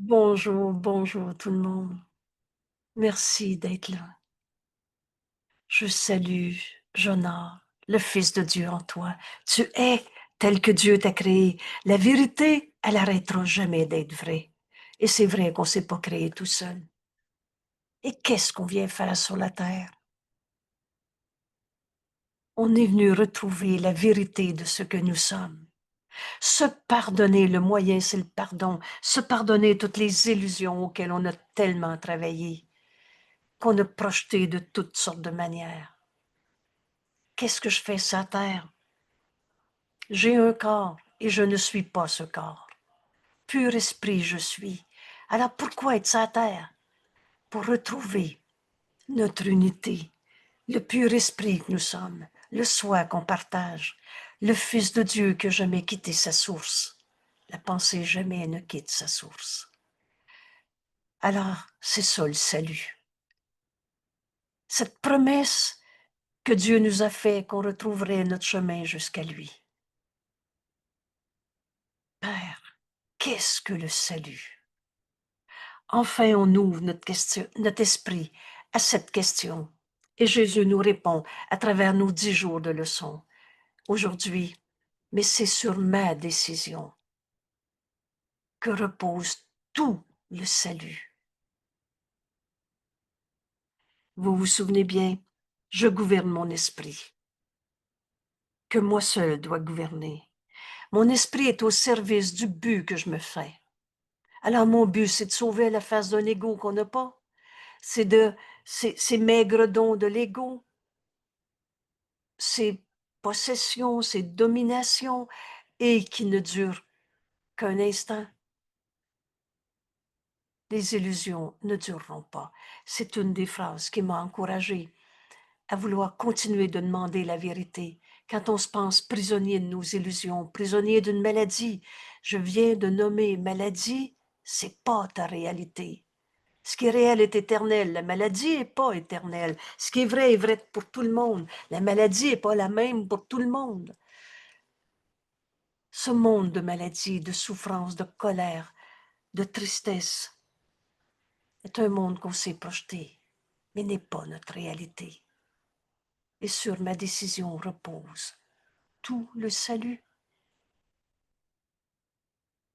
Bonjour, bonjour tout le monde. Merci d'être là. Je salue, j'honore le Fils de Dieu en toi. Tu es tel que Dieu t'a créé. La vérité, elle n'arrêtera jamais d'être vraie. Et c'est vrai qu'on ne s'est pas créé tout seul. Et qu'est-ce qu'on vient faire sur la terre? On est venu retrouver la vérité de ce que nous sommes. Se pardonner, le moyen, c'est le pardon. Se pardonner toutes les illusions auxquelles on a tellement travaillé, qu'on a projetées de toutes sortes de manières. Qu'est-ce que je fais sur la terre? J'ai un corps et je ne suis pas ce corps. Pur esprit je suis. Alors pourquoi être sur la terre? Pour retrouver notre unité, le pur esprit que nous sommes, le soi qu'on partage, le Fils de Dieu qui n'a jamais quitté sa source. La pensée jamais ne quitte sa source. Alors, c'est ça le salut. Cette promesse que Dieu nous a fait qu'on retrouverait notre chemin jusqu'à lui. Père, qu'est-ce que le salut? Enfin, on ouvre notre esprit à cette question. Et Jésus nous répond à travers nos 10 jours de leçons. Aujourd'hui, mais c'est sur ma décision que repose tout le salut. Vous vous souvenez bien, je gouverne mon esprit, que moi seul dois gouverner. Mon esprit est au service du but que je me fais. Alors mon but, c'est de sauver la face d'un ego qu'on n'a pas. C'est de ces maigres dons de l'ego, ces possessions, ces dominations, et qui ne durent qu'un instant. Les illusions ne dureront pas. C'est une des phrases qui m'a encouragée à vouloir continuer de demander la vérité. Quand on se pense prisonnier de nos illusions, prisonnier d'une maladie, je viens de nommer maladie, c'est pas ta réalité. Ce qui est réel est éternel. La maladie n'est pas éternelle. Ce qui est vrai pour tout le monde. La maladie n'est pas la même pour tout le monde. Ce monde de maladie, de souffrance, de colère, de tristesse est un monde qu'on s'est projeté, mais n'est pas notre réalité. Et sur ma décision repose tout le salut.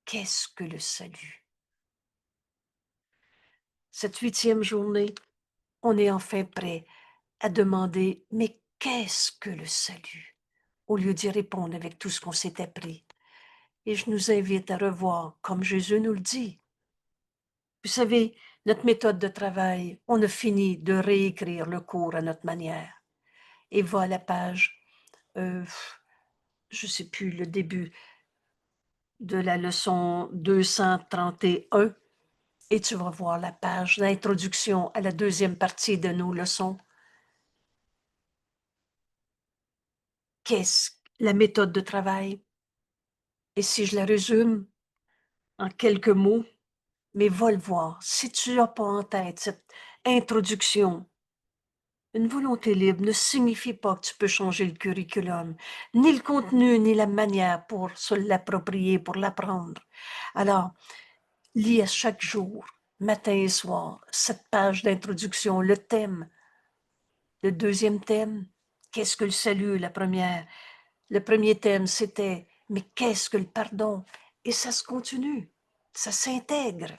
Qu'est-ce que le salut? Cette 8e journée, on est enfin prêt à demander, mais qu'est-ce que le salut? Au lieu d'y répondre avec tout ce qu'on s'est appris. Et je nous invite à revoir, comme Jésus nous le dit. Vous savez, notre méthode de travail, on a fini de réécrire le cours à notre manière. Et va à la page, je ne sais plus le début de la leçon 231, et tu vas voir la page d'introduction à la 2e partie de nos leçons. Qu'est-ce la méthode de travail? Et si je la résume en quelques mots, mais va le voir. Si tu n'as pas en tête cette introduction, une volonté libre ne signifie pas que tu peux changer le curriculum, ni le contenu, ni la manière pour se l'approprier, pour l'apprendre. Alors, lis à chaque jour, matin et soir, cette page d'introduction, le thème. Le 2e thème, qu'est-ce que le salut, la première? Le 1er thème, c'était, mais qu'est-ce que le pardon? Et ça se continue, ça s'intègre.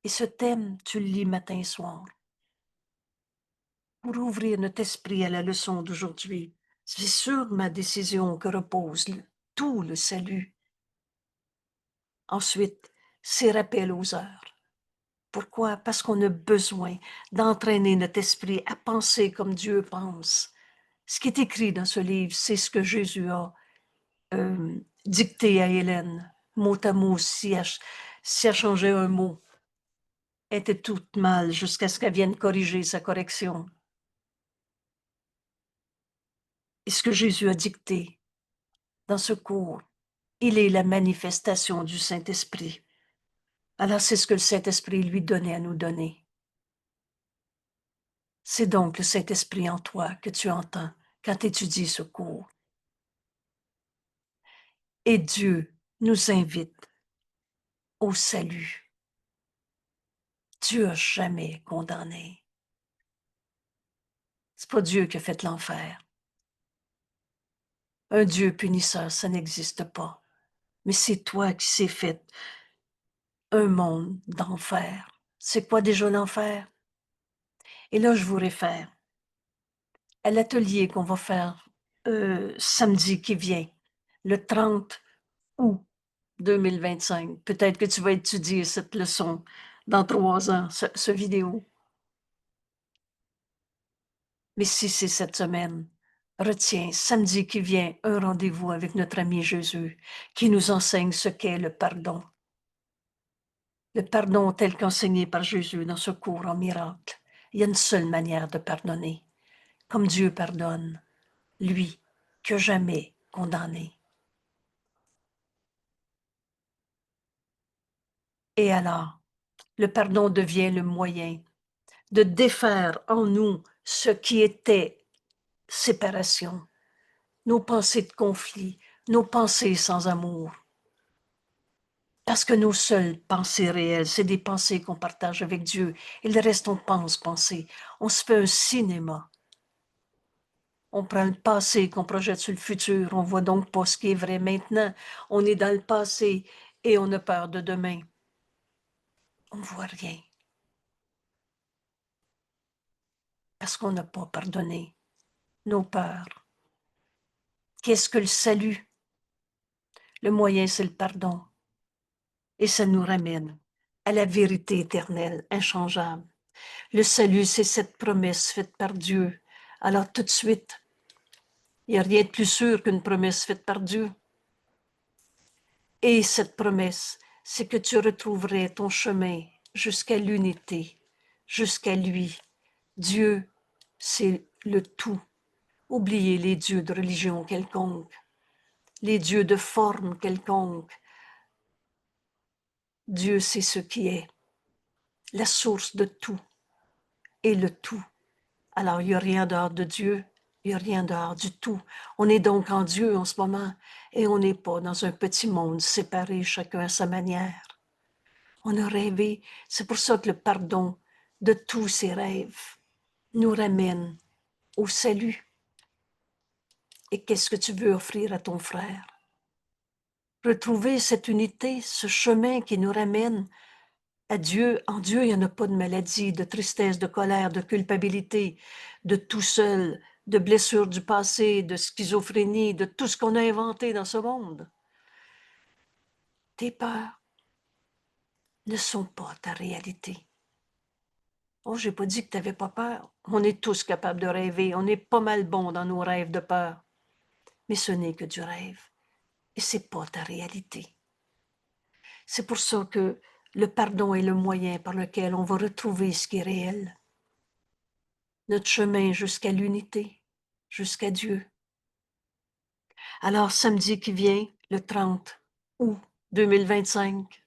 Et ce thème, tu le lis matin et soir. Pour ouvrir notre esprit à la leçon d'aujourd'hui, c'est sur ma décision que repose tout le salut. Ensuite, ces rappels aux heures. Pourquoi? Parce qu'on a besoin d'entraîner notre esprit à penser comme Dieu pense. Ce qui est écrit dans ce livre, c'est ce que Jésus a dicté à Hélène, mot à mot, si elle changeait un mot. Elle était toute mal jusqu'à ce qu'elle vienne corriger sa correction. Et ce que Jésus a dicté dans ce cours, il est la manifestation du Saint-Esprit. Alors c'est ce que le Saint-Esprit lui donnait à nous donner. C'est donc le Saint-Esprit en toi que tu entends quand tu étudies ce cours. Et Dieu nous invite au salut. Dieu n'a jamais condamné. C'est pas Dieu qui a fait l'enfer. Un Dieu punisseur, ça n'existe pas. Mais c'est toi qui s'est fait un monde d'enfer. C'est quoi déjà l'enfer? Et là, je vous réfère à l'atelier qu'on va faire samedi qui vient, le 30 août 2025. Peut-être que tu vas étudier cette leçon dans 3 ans, ce vidéo. Mais si c'est cette semaine, retiens, samedi qui vient, un rendez-vous avec notre ami Jésus qui nous enseigne ce qu'est le pardon. Le pardon tel qu'enseigné par Jésus dans ce cours en miracle. Il y a une seule manière de pardonner, comme Dieu pardonne, lui, que jamais condamné. Et alors, le pardon devient le moyen de défaire en nous ce qui était séparation, nos pensées de conflit, nos pensées sans amour. Parce que nos seules pensées réelles, c'est des pensées qu'on partage avec Dieu. Et le reste, on pense penser. On se fait un cinéma. On prend le passé qu'on projette sur le futur. On voit donc pas ce qui est vrai maintenant. On est dans le passé et on a peur de demain. On voit rien. Parce qu'on n'a pas pardonné nos peurs. Qu'est-ce que le salut? Le moyen, c'est le pardon. Et ça nous ramène à la vérité éternelle, inchangeable. Le salut, c'est cette promesse faite par Dieu. Alors tout de suite, il n'y a rien de plus sûr qu'une promesse faite par Dieu. Et cette promesse, c'est que tu retrouverais ton chemin jusqu'à l'unité, jusqu'à lui. Dieu, c'est le tout. Oubliez les dieux de religion quelconque, les dieux de forme quelconque. Dieu, c'est ce qui est, la source de tout et le tout. Alors, il n'y a rien dehors de Dieu, il n'y a rien dehors du tout. On est donc en Dieu en ce moment et on n'est pas dans un petit monde séparé, chacun à sa manière. On a rêvé, c'est pour ça que le pardon de tous ces rêves nous ramène au salut. Et qu'est-ce que tu veux offrir à ton frère? Retrouver cette unité, ce chemin qui nous ramène à Dieu. En Dieu, il n'y en a pas de maladie, de tristesse, de colère, de culpabilité, de tout seul, de blessures du passé, de schizophrénie, de tout ce qu'on a inventé dans ce monde. Tes peurs ne sont pas ta réalité. Oh, j'ai pas dit que tu n'avais pas peur. On est tous capables de rêver. On est pas mal bons dans nos rêves de peur. Mais ce n'est que du rêve. Et c'est pas ta réalité. C'est pour ça que le pardon est le moyen par lequel on va retrouver ce qui est réel. Notre chemin jusqu'à l'unité, jusqu'à Dieu. Alors, samedi qui vient, le 30 août 2025,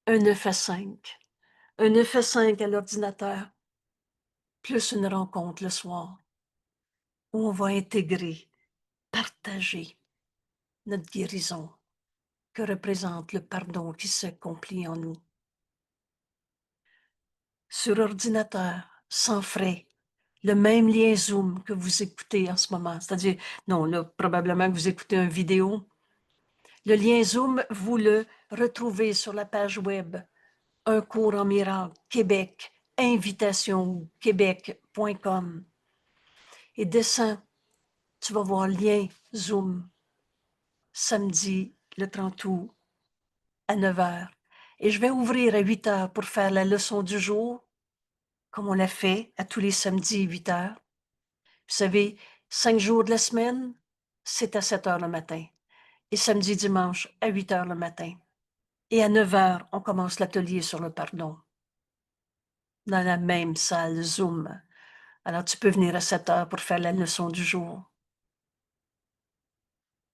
un 9 à 5. Un 9 à 5 à l'ordinateur, plus une rencontre le soir, où on va intégrer, partager notre guérison que représente le pardon qui s'accomplit en nous. Sur ordinateur, sans frais, le même lien Zoom que vous écoutez en ce moment, c'est-à-dire, non, là, probablement que vous écoutez une vidéo. Le lien Zoom, vous le retrouvez sur la page web Un cours en miracle, Québec, invitation québec.com. Et descends, tu vas voir lien Zoom, samedi le 30 août à 9 heures. Et je vais ouvrir à 8 heures pour faire la leçon du jour, comme on l'a fait à tous les samedis 8 heures. Vous savez, 5 jours de la semaine, c'est à 7 heures le matin. Et samedi, dimanche, à 8 heures le matin. Et à 9 heures, on commence l'atelier sur le pardon, dans la même salle Zoom. Alors, tu peux venir à 7 heures pour faire la leçon du jour.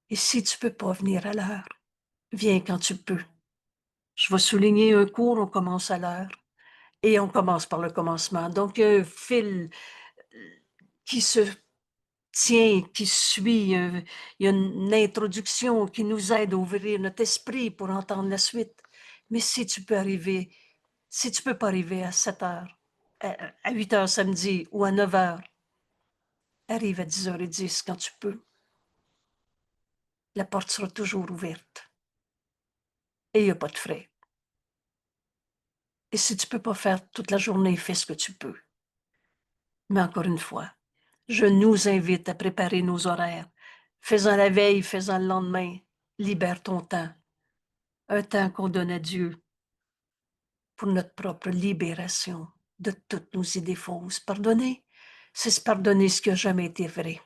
Et si tu peux pas venir à l'heure, viens quand tu peux. Je vais souligner un cours, on commence à l'heure. Et on commence par le commencement. Donc, il y a un fil qui se tient, qui suit. Il y a une introduction qui nous aide à ouvrir notre esprit pour entendre la suite. Mais si tu peux pas arriver à 7 heures, à 8 heures samedi ou à 9 heures, arrive à 10h10 quand tu peux. La porte sera toujours ouverte. Et il n'y a pas de frais. Et si tu peux pas faire toute la journée, fais ce que tu peux. Mais encore une fois, je nous invite à préparer nos horaires. Fais-en la veille, fais-en le lendemain. Libère ton temps. Un temps qu'on donne à Dieu pour notre propre libération de toutes nos idées fausses. Pardonner, c'est se pardonner ce qui n'a jamais été vrai.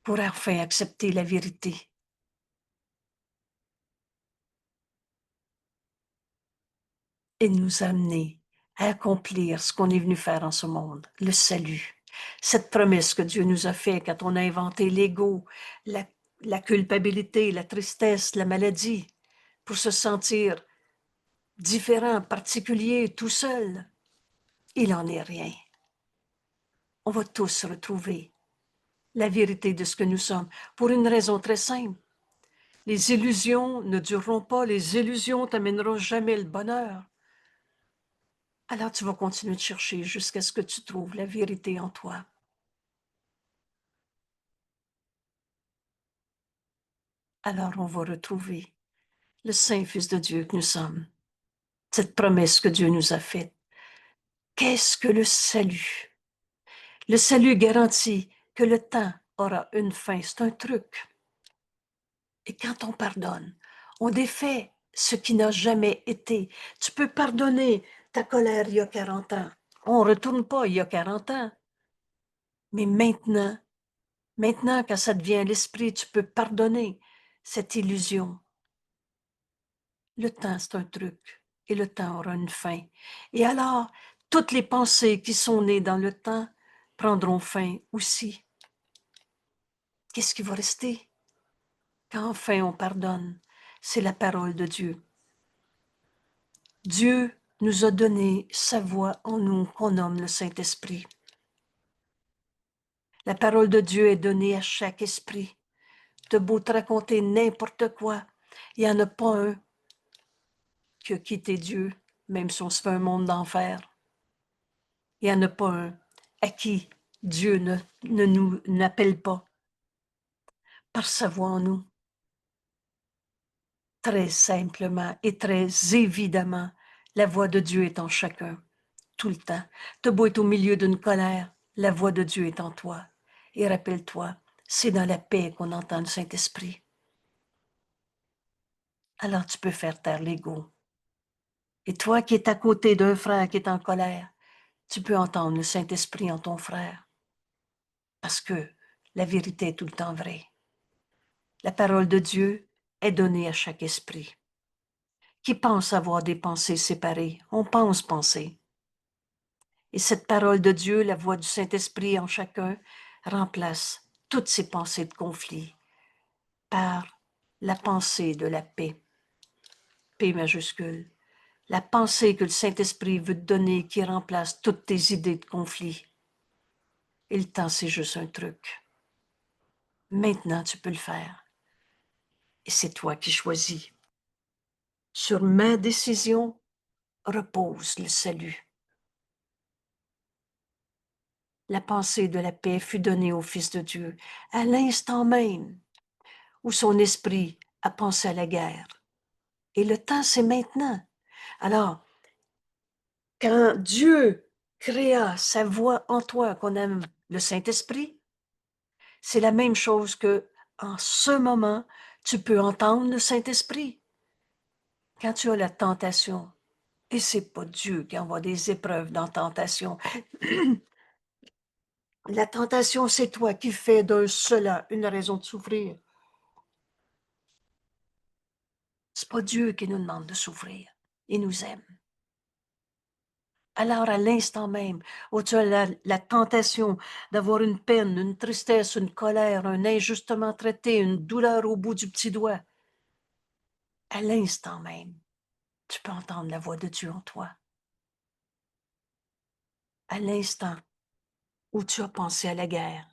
Pour enfin accepter la vérité. Et nous amener à accomplir ce qu'on est venu faire en ce monde, le salut. Cette promesse que Dieu nous a faite quand on a inventé l'ego, la culpabilité, la tristesse, la maladie, pour se sentir différent, particulier, tout seul. Il n'en est rien. On va tous retrouver la vérité de ce que nous sommes, pour une raison très simple. Les illusions ne dureront pas, les illusions t'amèneront jamais le bonheur. Alors tu vas continuer de chercher jusqu'à ce que tu trouves la vérité en toi. Alors on va retrouver le Saint Fils de Dieu que nous sommes, cette promesse que Dieu nous a faite. Qu'est-ce que le salut? Le salut garantit que le temps aura une fin. C'est un truc. Et quand on pardonne, on défait ce qui n'a jamais été. Tu peux pardonner ta colère il y a 40 ans. On ne retourne pas il y a 40 ans. Mais maintenant, quand ça devient l'esprit, tu peux pardonner cette illusion. Le temps, c'est un truc. Et le temps aura une fin. Et alors, toutes les pensées qui sont nées dans le temps prendront fin aussi. Qu'est-ce qui va rester? Quand enfin on pardonne, c'est la parole de Dieu. Dieu nous a donné sa voix en nous qu'on nomme le Saint-Esprit. La parole de Dieu est donnée à chaque esprit. T'as beau te raconter n'importe quoi, il n'y en a pas un qui a quitté Dieu, même si on se fait un monde d'enfer. Il n'y en a pas un à qui Dieu ne nous n'appelle pas par sa voix en nous. Très simplement et très évidemment, la voix de Dieu est en chacun, tout le temps. T'as beau être au milieu d'une colère, la voix de Dieu est en toi. Et rappelle-toi, c'est dans la paix qu'on entend le Saint-Esprit. Alors tu peux faire taire l'ego. Et toi qui es à côté d'un frère qui est en colère, tu peux entendre le Saint-Esprit en ton frère. Parce que la vérité est tout le temps vraie. La parole de Dieu est donnée à chaque esprit. Qui pense avoir des pensées séparées? On pense penser. Et cette parole de Dieu, la voix du Saint-Esprit en chacun, remplace toutes ces pensées de conflit par la pensée de la paix. P majuscule. La pensée que le Saint-Esprit veut te donner qui remplace toutes tes idées de conflit. Et le temps, c'est juste un truc. Maintenant, tu peux le faire. Et c'est toi qui choisis. Sur ma décision repose le salut. La pensée de la paix fut donnée au Fils de Dieu à l'instant même où son esprit a pensé à la guerre. Et le temps, c'est maintenant. Alors, quand Dieu créa sa voix en toi, qu'on aime le Saint-Esprit, c'est la même chose que en ce moment, tu peux entendre le Saint-Esprit. Quand tu as la tentation, et c'est pas Dieu qui envoie des épreuves dans la tentation. La tentation, c'est toi qui fais d'un cela une raison de souffrir. C'est pas Dieu qui nous demande de souffrir. Il nous aime. Alors, à l'instant même où tu as la tentation d'avoir une peine, une tristesse, une colère, un injustement traité, une douleur au bout du petit doigt, à l'instant même, tu peux entendre la voix de Dieu en toi. À l'instant où tu as pensé à la guerre,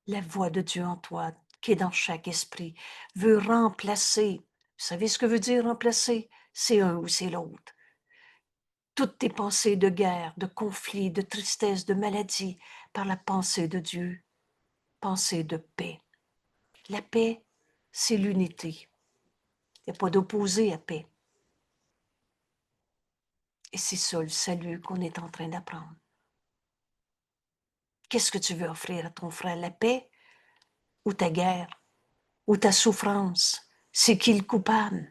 la voix de Dieu en toi, qui est dans chaque esprit, veut remplacer. Vous savez ce que veut dire remplacer? c'est un ou c'est l'autre. Toutes tes pensées de guerre, de conflit, de tristesse, de maladie, par la pensée de Dieu, pensée de paix. La paix, c'est l'unité. Il n'y a pas d'opposé à paix. Et c'est ça le salut qu'on est en train d'apprendre. Qu'est-ce que tu veux offrir à ton frère? La paix ou ta guerre ou ta souffrance? C'est qui le coupable?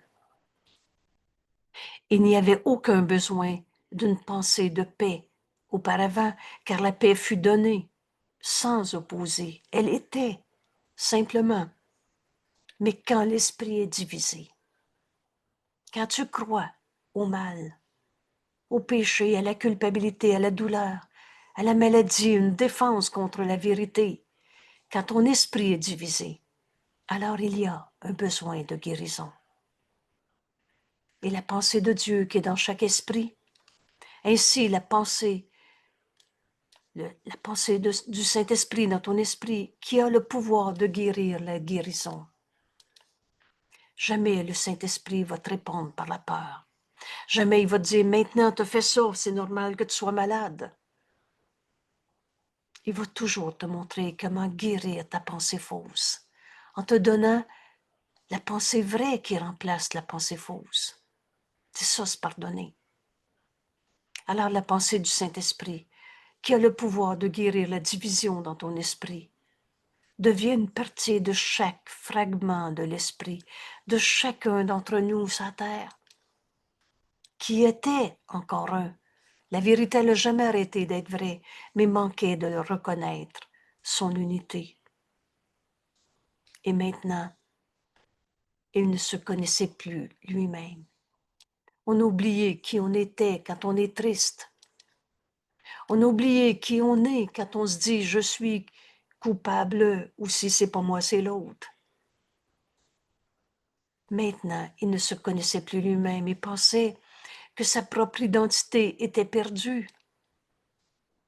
Il n'y avait aucun besoin d'une pensée de paix auparavant, car la paix fut donnée sans opposer. Elle était simplement. Mais quand l'esprit est divisé, quand tu crois au mal, au péché, à la culpabilité, à la douleur, à la maladie, une défense contre la vérité, quand ton esprit est divisé, alors il y a un besoin de guérison. Et la pensée de Dieu qui est dans chaque esprit, ainsi la pensée du Saint-Esprit dans ton esprit, qui a le pouvoir de guérir la guérison. Jamais le Saint-Esprit va te répondre par la peur. Jamais il va te dire, maintenant tu fais ça, c'est normal que tu sois malade. Il va toujours te montrer comment guérir ta pensée fausse, en te donnant la pensée vraie qui remplace la pensée fausse. C'est ça, se pardonner. Alors la pensée du Saint-Esprit, qui a le pouvoir de guérir la division dans ton esprit, devient une partie de chaque fragment de l'esprit, de chacun d'entre nous sur terre, qui était encore un. La vérité n'a jamais arrêté d'être vraie, mais manquait de le reconnaître, son unité. Et maintenant, il ne se connaissait plus lui-même. On a oublié qui on était quand on est triste. On a oublié qui on est quand on se dit « je suis coupable » ou si c'est pas moi, c'est l'autre. Maintenant, il ne se connaissait plus lui-même et pensait que sa propre identité était perdue.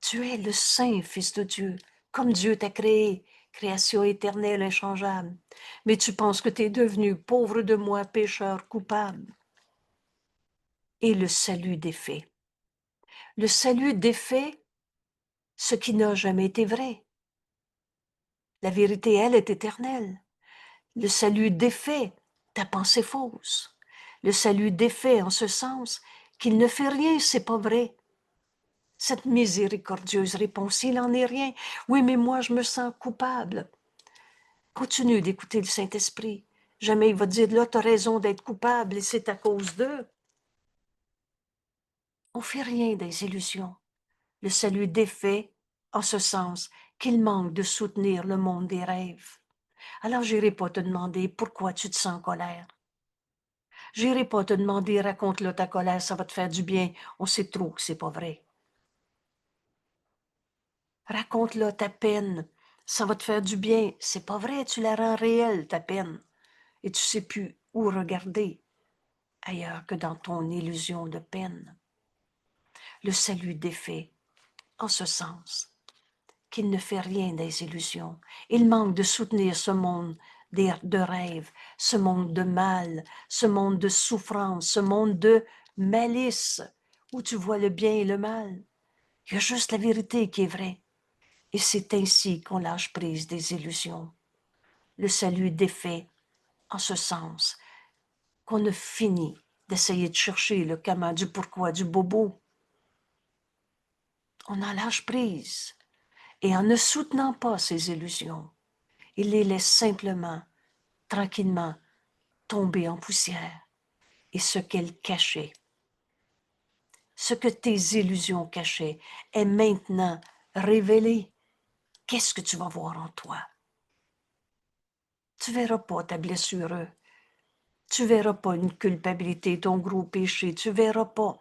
Tu es le saint Fils de Dieu, comme Dieu t'a créé, création éternelle, inchangeable. Mais tu penses que tu es devenu pauvre de moi, pécheur, coupable. Et le salut défait. Le salut défait ce qui n'a jamais été vrai. La vérité, elle, est éternelle. Le salut défait ta pensée fausse. Le salut défait en ce sens qu'il ne fait rien, c'est pas vrai. Cette miséricordieuse réponse, il n'en est rien. Oui, mais moi, je me sens coupable. Continue d'écouter le Saint-Esprit. Jamais il va te dire, là, tu as raison d'être coupable et c'est à cause d'eux. On ne fait rien des illusions. Le salut défait en ce sens qu'il manque de soutenir le monde des rêves. Alors, j'irai pas te demander pourquoi tu te sens en colère. J'irai pas te demander, raconte-le ta colère, ça va te faire du bien. On sait trop que c'est pas vrai. Raconte-le ta peine, ça va te faire du bien. C'est pas vrai, tu la rends réelle, ta peine. Et tu sais plus où regarder ailleurs que dans ton illusion de peine. Le salut défait en ce sens qu'il ne fait rien des illusions. Il manque de soutenir ce monde de rêve, ce monde de mal, ce monde de souffrance, ce monde de malice, où tu vois le bien et le mal. Il y a juste la vérité qui est vraie. Et c'est ainsi qu'on lâche prise des illusions. Le salut défait en ce sens qu'on a fini d'essayer de chercher le comment, du pourquoi, du bobo. On en lâche prise. Et en ne soutenant pas ces illusions, il les laisse simplement, tranquillement, tomber en poussière. Et ce qu'elles cachaient, ce que tes illusions cachaient, est maintenant révélé. Qu'est-ce que tu vas voir en toi? Tu verras pas ta blessure. Tu verras pas une culpabilité, ton gros péché. Tu verras pas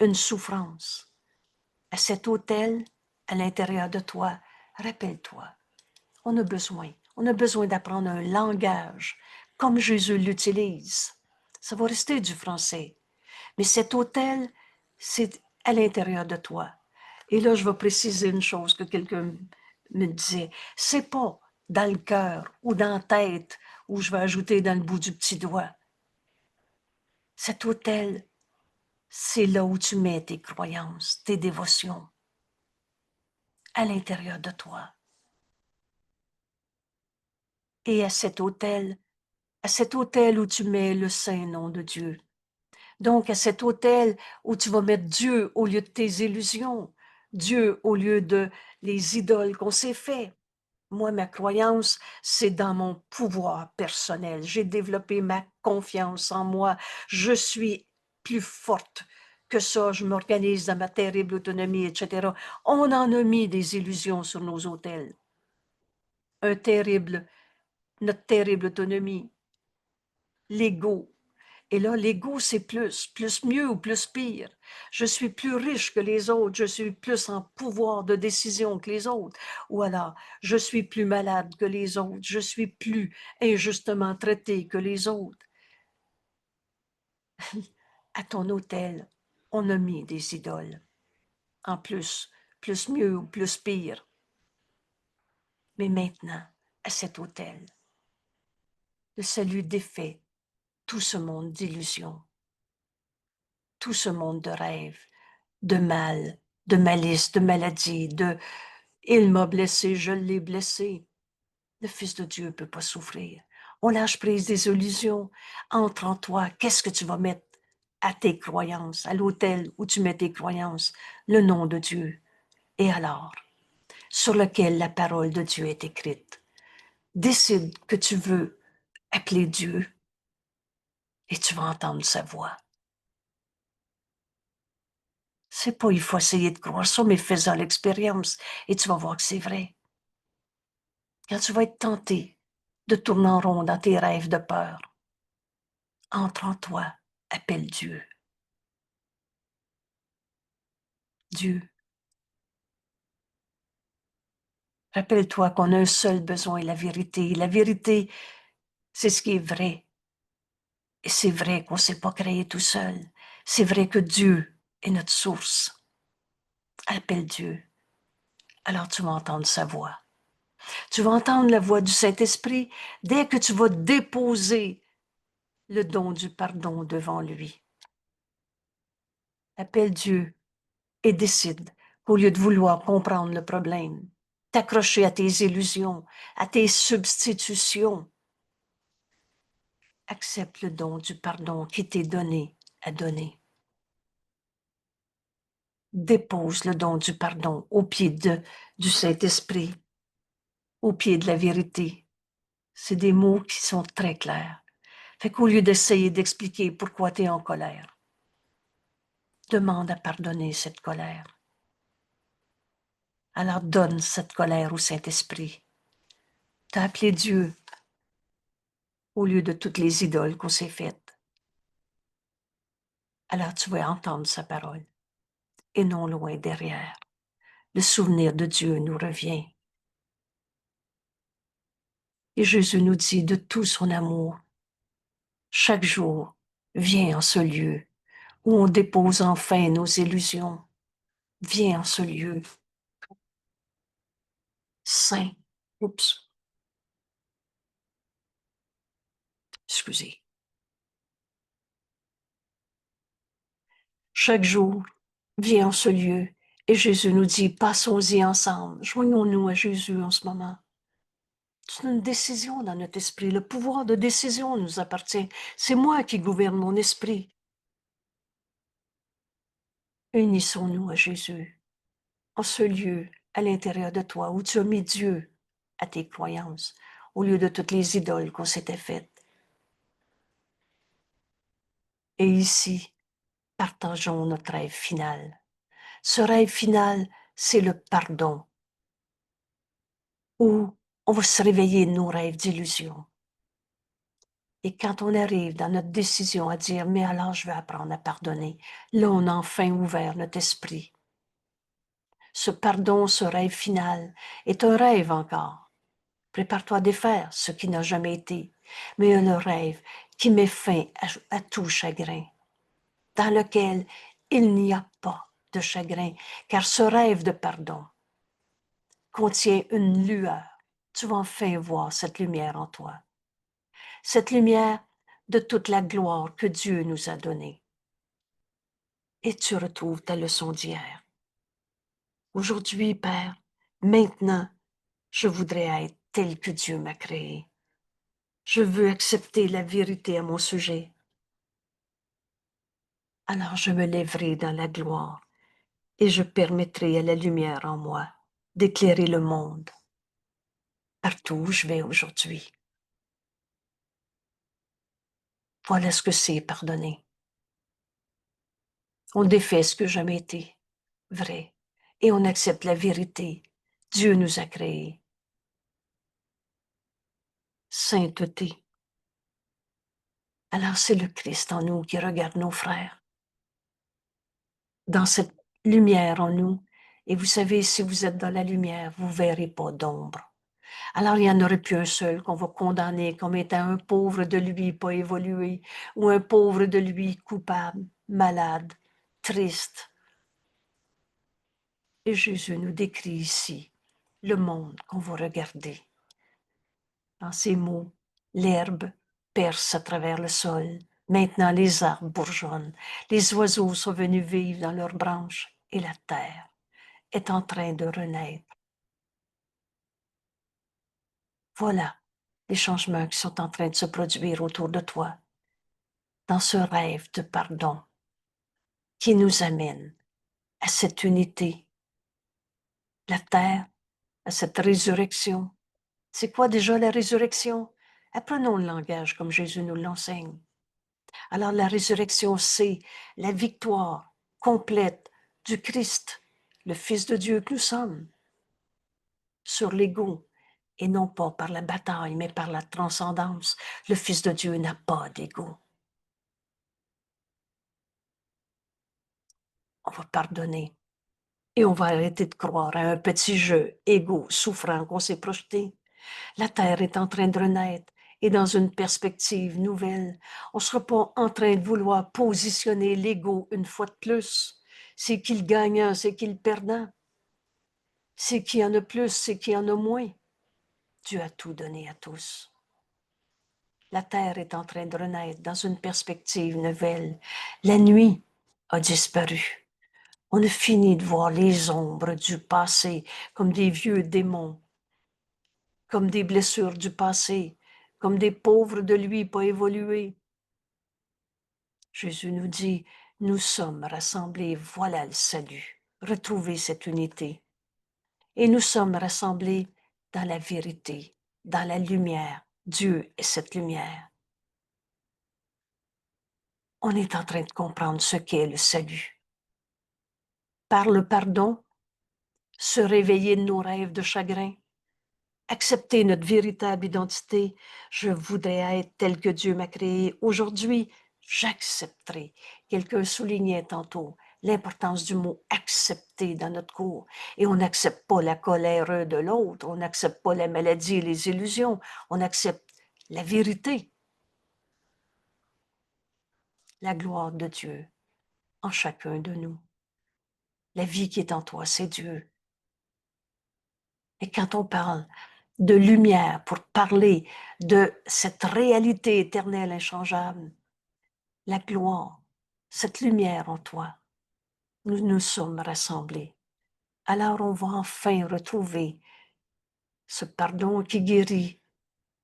une souffrance. À cet autel, à l'intérieur de toi, rappelle-toi, on a besoin d'apprendre un langage comme Jésus l'utilise. Ça va rester du français. Mais cet autel, c'est à l'intérieur de toi. Et là, je vais préciser une chose que quelqu'un me disait. C'est pas dans le cœur ou dans la tête ou je vais ajouter dans le bout du petit doigt. Cet autel, c'est là où tu mets tes croyances, tes dévotions, à l'intérieur de toi. Et à cet autel où tu mets le saint nom de Dieu. Donc, à cet autel où tu vas mettre Dieu au lieu de tes illusions, Dieu au lieu de les idoles qu'on s'est fait. Moi, ma croyance, c'est dans mon pouvoir personnel. J'ai développé ma confiance en moi. Je suis plus forte que ça. Je m'organise dans ma terrible autonomie, etc. On en a mis des illusions sur nos autels. Notre terrible autonomie, l'ego. Et là, l'ego, c'est plus mieux ou plus pire. Je suis plus riche que les autres, je suis plus en pouvoir de décision que les autres. Ou alors, je suis plus malade que les autres, je suis plus injustement traité que les autres. À ton autel, on a mis des idoles. En plus mieux ou plus pire. Mais maintenant, à cet autel, le salut défait tout ce monde d'illusions, tout ce monde de rêves, de mal, de malice, de maladie, de il m'a blessé, je l'ai blessé. Le Fils de Dieu ne peut pas souffrir. On lâche prise des illusions. Entre en toi, qu'est-ce que tu vas mettre à tes croyances, à l'autel où tu mets tes croyances, le nom de Dieu. Et alors, sur lequel la parole de Dieu est écrite. Décide que tu veux appeler Dieu et tu vas entendre sa voix. C'est pas, il faut essayer de croire ça, mais fais-en l'expérience et tu vas voir que c'est vrai. Quand tu vas être tenté de tourner en rond dans tes rêves de peur, entre en toi, appelle Dieu. Dieu. Rappelle-toi qu'on a un seul besoin, la vérité. La vérité, c'est ce qui est vrai. Et c'est vrai qu'on ne s'est pas créé tout seul. C'est vrai que Dieu est notre source. Appelle Dieu. Alors tu vas entendre sa voix. Tu vas entendre la voix du Saint-Esprit dès que tu vas déposer le don du pardon devant lui. Appelle Dieu et décide qu'au lieu de vouloir comprendre le problème, t'accrocher à tes illusions, à tes substitutions, accepte le don du pardon qui t'est donné à donner. Dépose le don du pardon au pied du Saint-Esprit, au pied de la vérité. C'est des mots qui sont très clairs. Fait qu'au lieu d'essayer d'expliquer pourquoi tu es en colère, demande à pardonner cette colère. Alors donne cette colère au Saint-Esprit. Tu as appelé Dieu au lieu de toutes les idoles qu'on s'est faites. Alors tu vas entendre sa parole et non loin derrière. Le souvenir de Dieu nous revient. Et Jésus nous dit de tout son amour, chaque jour, viens en ce lieu où on dépose enfin nos illusions. Viens en ce lieu saint. Oups, excusez. Chaque jour, viens en ce lieu et Jésus nous dit, passons-y ensemble. Joignons-nous à Jésus en ce moment. C'est une décision dans notre esprit. Le pouvoir de décision nous appartient. C'est moi qui gouverne mon esprit. Unissons-nous à Jésus, en ce lieu à l'intérieur de toi où tu as mis Dieu à tes croyances, au lieu de toutes les idoles qu'on s'était faites. Et ici, partageons notre rêve final. Ce rêve final, c'est le pardon, où on va se réveiller de nos rêves d'illusion. Et quand on arrive dans notre décision à dire, mais alors je vais apprendre à pardonner, là on a enfin ouvert notre esprit. Ce pardon, ce rêve final est un rêve encore. Prépare-toi à défaire ce qui n'a jamais été, mais le rêve qui met fin à tout chagrin, dans lequel il n'y a pas de chagrin, car ce rêve de pardon contient une lueur. Tu vas enfin voir cette lumière en toi. Cette lumière de toute la gloire que Dieu nous a donnée. Et tu retrouves ta leçon d'hier. Aujourd'hui, Père, maintenant, je voudrais être tel que Dieu m'a créé. Je veux accepter la vérité à mon sujet. Alors je me lèverai dans la gloire et je permettrai à la lumière en moi d'éclairer le monde partout où je vais aujourd'hui. Voilà ce que c'est pardonner. On défait ce que jamais été vrai et on accepte la vérité. Dieu nous a créés. Sainteté. Alors c'est le Christ en nous qui regarde nos frères, dans cette lumière en nous. Et vous savez, si vous êtes dans la lumière, vous ne verrez pas d'ombre. Alors il n'y en aurait plus un seul qu'on va condamner comme étant un pauvre de lui pas évolué ou un pauvre de lui coupable, malade, triste. Et Jésus nous décrit ici le monde qu'on va regarder. Dans ces mots, l'herbe perce à travers le sol. Maintenant, les arbres bourgeonnent. Les oiseaux sont venus vivre dans leurs branches et la terre est en train de renaître. Voilà les changements qui sont en train de se produire autour de toi, dans ce rêve de pardon qui nous amène à cette unité, la terre, à cette résurrection. C'est quoi déjà la résurrection? Apprenons le langage comme Jésus nous l'enseigne. Alors la résurrection, c'est la victoire complète du Christ, le Fils de Dieu que nous sommes, sur l'ego, et non pas par la bataille, mais par la transcendance. Le Fils de Dieu n'a pas d'ego. On va pardonner et on va arrêter de croire à un petit jeu égo souffrant qu'on s'est projeté. La Terre est en train de renaître et dans une perspective nouvelle. On ne sera pas en train de vouloir positionner l'ego une fois de plus. C'est qui le gagnant, c'est qui le perdant. C'est qui en a plus, c'est qui en a moins. Dieu a tout donné à tous. La Terre est en train de renaître dans une perspective nouvelle. La nuit a disparu. On a fini de voir les ombres du passé comme des vieux démons, comme des blessures du passé, comme des pauvres de lui pas évolués. Jésus nous dit, nous sommes rassemblés, voilà le salut. Retrouvez cette unité. Et nous sommes rassemblés dans la vérité, dans la lumière. Dieu est cette lumière. On est en train de comprendre ce qu'est le salut. Par le pardon, se réveiller de nos rêves de chagrin, accepter notre véritable identité. Je voudrais être tel que Dieu m'a créé. Aujourd'hui, j'accepterai. Quelqu'un soulignait tantôt l'importance du mot accepter dans notre cours. Et on n'accepte pas la colère de l'autre, on n'accepte pas la maladie et les illusions, on accepte la vérité, la gloire de Dieu en chacun de nous. La vie qui est en toi, c'est Dieu. Et quand on parle de lumière pour parler de cette réalité éternelle inchangeable, la gloire, cette lumière en toi, nous nous sommes rassemblés. Alors on va enfin retrouver ce pardon qui guérit,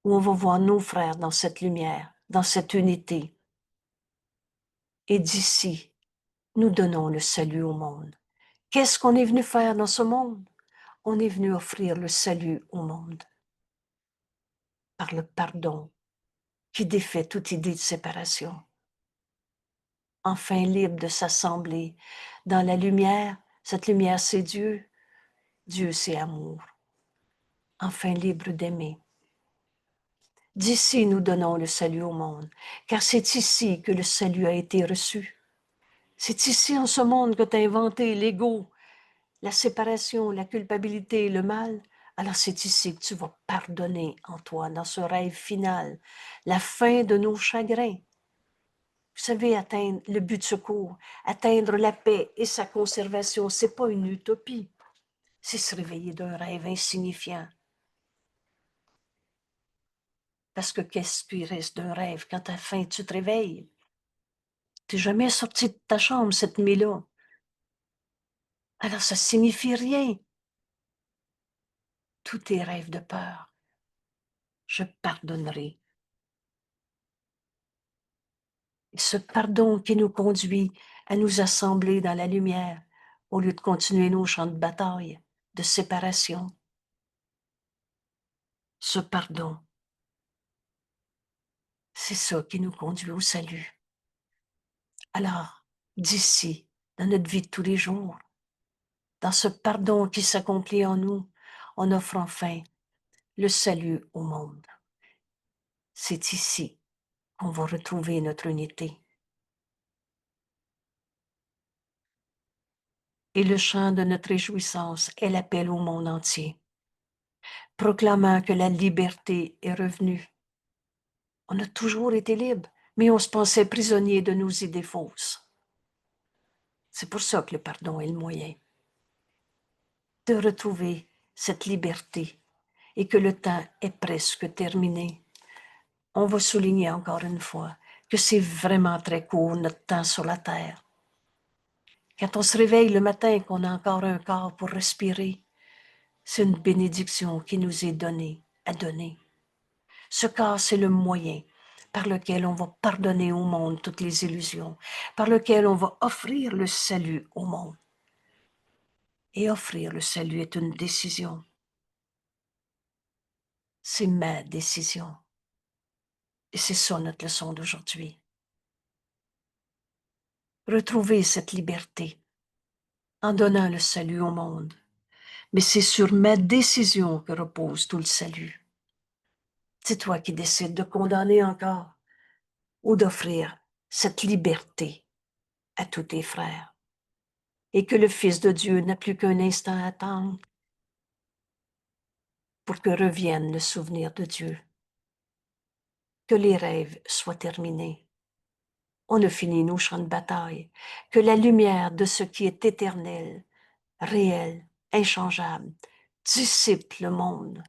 où on va voir nos frères dans cette lumière, dans cette unité. Et d'ici, nous donnons le salut au monde. Qu'est-ce qu'on est venu faire dans ce monde? On est venu offrir le salut au monde par le pardon qui défait toute idée de séparation. Enfin libre de s'assembler dans la lumière. Cette lumière, c'est Dieu. Dieu, c'est amour. Enfin libre d'aimer. D'ici, nous donnons le salut au monde, car c'est ici que le salut a été reçu. C'est ici, en ce monde, que tu as inventé l'ego, la séparation, la culpabilité, le mal. Alors c'est ici que tu vas pardonner en toi, dans ce rêve final, la fin de nos chagrins. Vous savez, atteindre le but de secours, atteindre la paix et sa conservation, c'est pas une utopie. C'est se réveiller d'un rêve insignifiant. Parce que qu'est-ce qui reste d'un rêve quand t'as faim, tu te réveilles? T'es jamais sorti de ta chambre cette nuit-là. Alors ça signifie rien. Tous tes rêves de peur, je pardonnerai. Et ce pardon qui nous conduit à nous assembler dans la lumière au lieu de continuer nos champs de bataille, de séparation. Ce pardon, c'est ça qui nous conduit au salut. Alors, d'ici, dans notre vie de tous les jours, dans ce pardon qui s'accomplit en nous, on offre enfin le salut au monde. C'est ici qu'on va retrouver notre unité. Et le chant de notre réjouissance est l'appel au monde entier, proclamant que la liberté est revenue. On a toujours été libre, mais on se pensait prisonnier de nos idées fausses. C'est pour ça que le pardon est le moyen de retrouver cette liberté et que le temps est presque terminé. On va souligner encore une fois que c'est vraiment très court notre temps sur la terre. Quand on se réveille le matin, qu'on a encore un corps pour respirer, c'est une bénédiction qui nous est donnée à donner. Ce corps, c'est le moyen par lequel on va pardonner au monde toutes les illusions, par lequel on va offrir le salut au monde. Et offrir le salut est une décision. C'est ma décision. Et c'est ça notre leçon d'aujourd'hui. Retrouver cette liberté en donnant le salut au monde. Mais c'est sur ma décision que repose tout le salut. C'est toi qui décides de condamner encore ou d'offrir cette liberté à tous tes frères. Et que le Fils de Dieu n'a plus qu'un instant à attendre pour que revienne le souvenir de Dieu. Que les rêves soient terminés. On a fini nos champs de bataille. Que la lumière de ce qui est éternel, réel, inchangeable, dissipe le monde.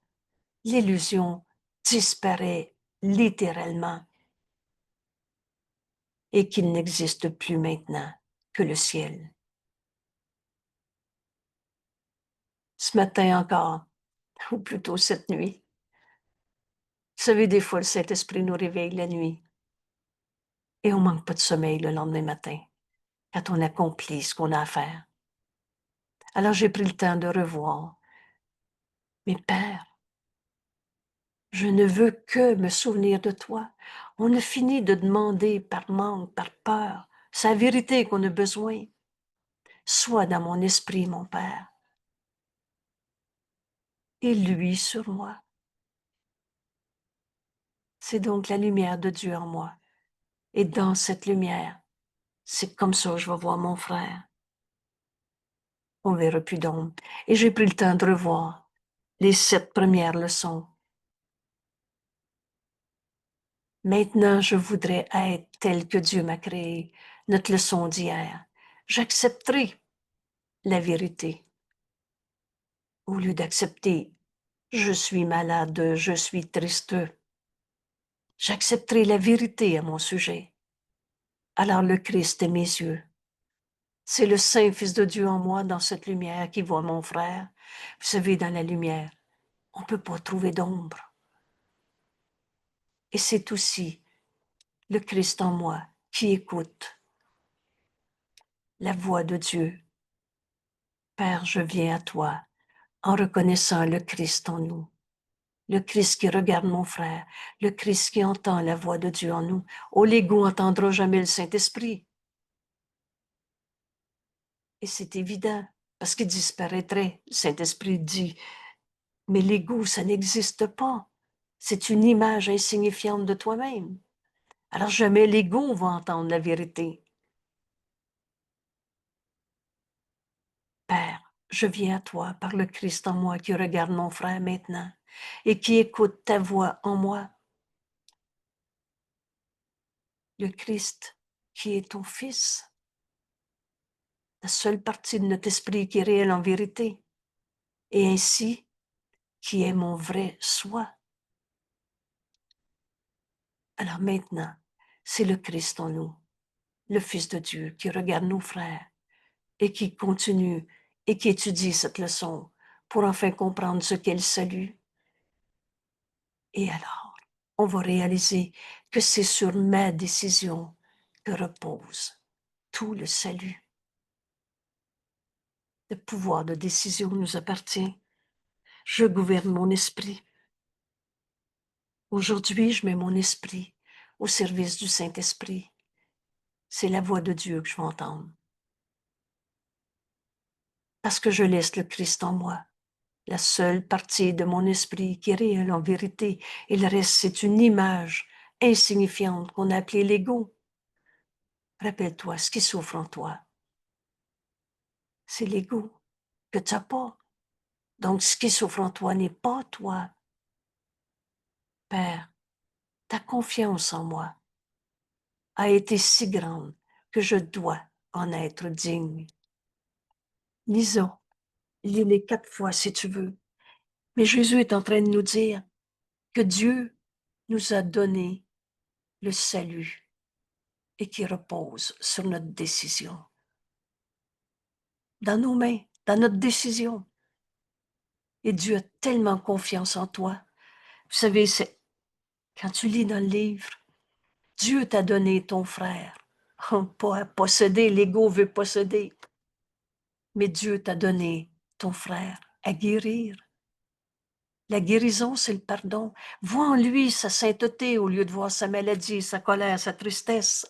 L'illusion disparaît littéralement et qu'il n'existe plus maintenant que le ciel. Ce matin encore, ou plutôt cette nuit, vous savez, des fois, le Saint-Esprit nous réveille la nuit et on manque pas de sommeil le lendemain matin quand on accomplit ce qu'on a à faire. Alors j'ai pris le temps de revoir. Mais Père, je ne veux que me souvenir de toi. On a fini de demander par manque, par peur. C'est la vérité qu'on a besoin. Sois dans mon esprit, mon Père. Et lui sur moi. C'est donc la lumière de Dieu en moi. Et dans cette lumière, c'est comme ça que je vais voir mon frère. On ne verra plus d'ombre. Et j'ai pris le temps de revoir les 7 premières leçons. Maintenant, je voudrais être tel que Dieu m'a créé. Notre leçon d'hier. J'accepterai la vérité. Au lieu d'accepter, je suis malade, je suis triste. J'accepterai la vérité à mon sujet. Alors le Christ est mes yeux. C'est le Saint Fils de Dieu en moi, dans cette lumière, qui voit mon frère. Vous savez, dans la lumière, on ne peut pas trouver d'ombre. Et c'est aussi le Christ en moi qui écoute la voix de Dieu. Père, je viens à toi en reconnaissant le Christ en nous. Le Christ qui regarde mon frère, le Christ qui entend la voix de Dieu en nous. Oh, l'ego n'entendra jamais le Saint-Esprit. Et c'est évident, parce qu'il disparaîtrait. Le Saint-Esprit dit, mais l'ego, ça n'existe pas. C'est une image insignifiante de toi-même. Alors jamais l'ego va entendre la vérité. Père, je viens à toi par le Christ en moi qui regarde mon frère maintenant et qui écoute ta voix en moi. Le Christ qui est ton Fils, la seule partie de notre esprit qui est réelle en vérité, et ainsi qui est mon vrai soi. Alors maintenant, c'est le Christ en nous, le Fils de Dieu, qui regarde nos frères et qui continue et qui étudie cette leçon pour enfin comprendre ce qu'est le salut. Et alors, on va réaliser que c'est sur ma décision que repose tout le salut. Le pouvoir de décision nous appartient. Je gouverne mon esprit. Aujourd'hui, je mets mon esprit au service du Saint-Esprit. C'est la voix de Dieu que je vais entendre. Parce que je laisse le Christ en moi, la seule partie de mon esprit qui est réelle en vérité, et le reste, c'est une image insignifiante qu'on a appelée l'ego. Rappelle-toi, ce qui souffre en toi, c'est l'ego que tu n'as pas. Donc, ce qui souffre en toi n'est pas toi. Père, ta confiance en moi a été si grande que je dois en être digne. Lisons, lis-les 4 fois si tu veux. Mais Jésus est en train de nous dire que Dieu nous a donné le salut et qui repose sur notre décision. Dans nos mains, dans notre décision. Et Dieu a tellement confiance en toi. Vous savez, c'est quand tu lis dans le livre, Dieu t'a donné ton frère. Pas à posséder, l'ego veut posséder. Mais Dieu t'a donné ton frère à guérir. La guérison, c'est le pardon. Vois en lui sa sainteté au lieu de voir sa maladie, sa colère, sa tristesse.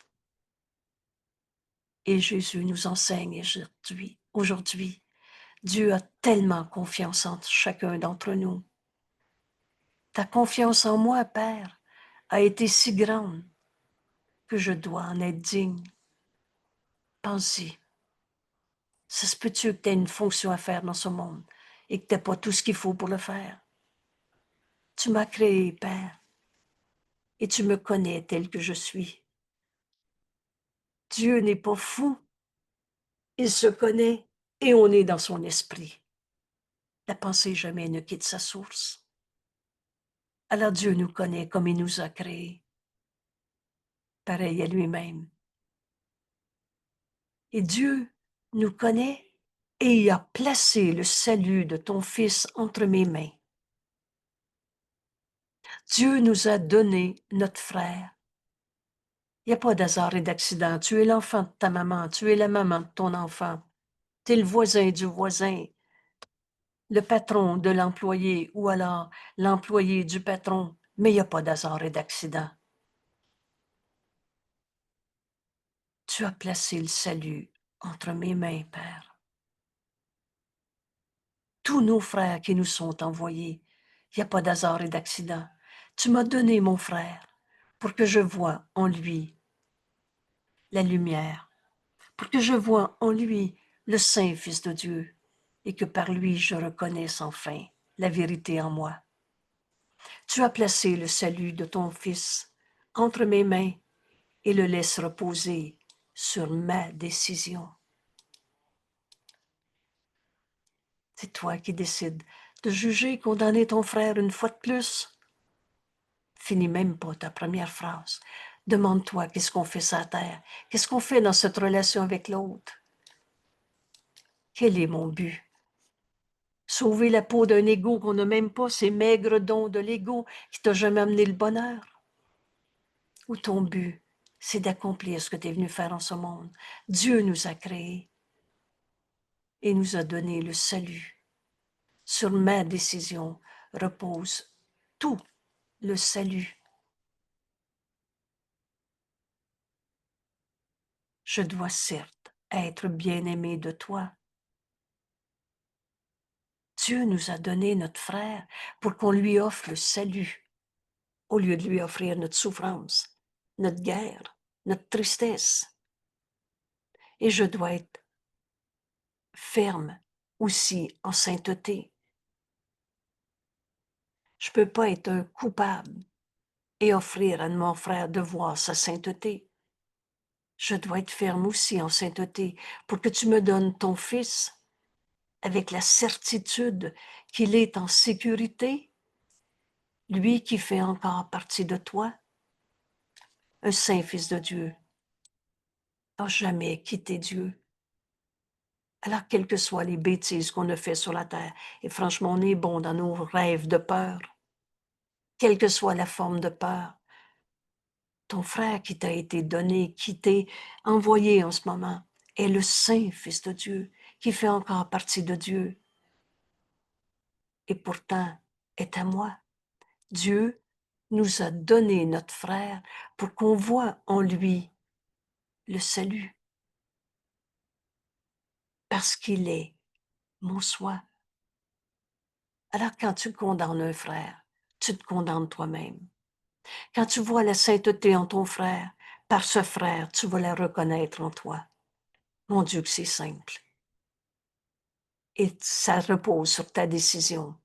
Et Jésus nous enseigne aujourd'hui, Dieu a tellement confiance en chacun d'entre nous. Ta confiance en moi, Père, a été si grande que je dois en être digne. Pense-y. Ça se peut-tu que tu aies une fonction à faire dans ce monde et que tu n'aies pas tout ce qu'il faut pour le faire? Tu m'as créé, Père, et tu me connais tel que je suis. Dieu n'est pas fou. Il se connaît et on est dans son esprit. La pensée jamais ne quitte sa source. Alors Dieu nous connaît comme il nous a créés, pareil à lui-même. Et Dieu nous connaît et il a placé le salut de ton Fils entre mes mains. Dieu nous a donné notre frère. Il n'y a pas d'hasard et d'accident. Tu es l'enfant de ta maman, tu es la maman de ton enfant. Tu es le voisin du voisin, le patron de l'employé ou alors l'employé du patron. Mais il n'y a pas d'hasard et d'accident. Tu as placé le salut entre mes mains, Père. Tous nos frères qui nous sont envoyés, il n'y a pas d'hasard et d'accident. Tu m'as donné mon frère pour que je voie en lui la lumière, pour que je voie en lui le Saint Fils de Dieu et que par lui je reconnaisse enfin la vérité en moi. Tu as placé le salut de ton Fils entre mes mains et le laisses reposer sur ma décision. C'est toi qui décides de juger et condamner ton frère une fois de plus. Finis même pas ta première phrase. Demande-toi qu'est-ce qu'on fait sur la terre, qu'est-ce qu'on fait dans cette relation avec l'autre. Quel est mon but? Sauver la peau d'un égo qu'on n'a même pas, ces maigres dons de l'ego qui t'a jamais amené le bonheur? Ou ton but, c'est d'accomplir ce que tu es venu faire en ce monde? Dieu nous a créés et nous a donné le salut. Sur ma décision repose tout le salut. Je dois certes être bien-aimé de toi. Dieu nous a donné notre frère pour qu'on lui offre le salut, au lieu de lui offrir notre souffrance, notre guerre, notre tristesse. Et je dois être ferme aussi en sainteté. Je ne peux pas être un coupable et offrir à mon frère de voir sa sainteté. Je dois être ferme aussi en sainteté pour que tu me donnes ton fils avec la certitude qu'il est en sécurité, lui qui fait encore partie de toi. un saint fils de Dieu, n'a jamais quitté Dieu. Alors, quelles que soient les bêtises qu'on a fait sur la terre, et franchement, on est bon dans nos rêves de peur, quelle que soit la forme de peur, ton frère qui t'a été donné, qui t'est envoyé en ce moment, est le saint fils de Dieu, qui fait encore partie de Dieu, et pourtant est à moi. Dieu nous a donné notre frère pour qu'on voie en lui le salut, parce qu'il est mon soi. Alors quand tu condamnes un frère, tu te condamnes toi-même. Quand tu vois la sainteté en ton frère, par ce frère, tu vas la reconnaître en toi. Mon Dieu, que c'est simple. Et ça repose sur ta décision.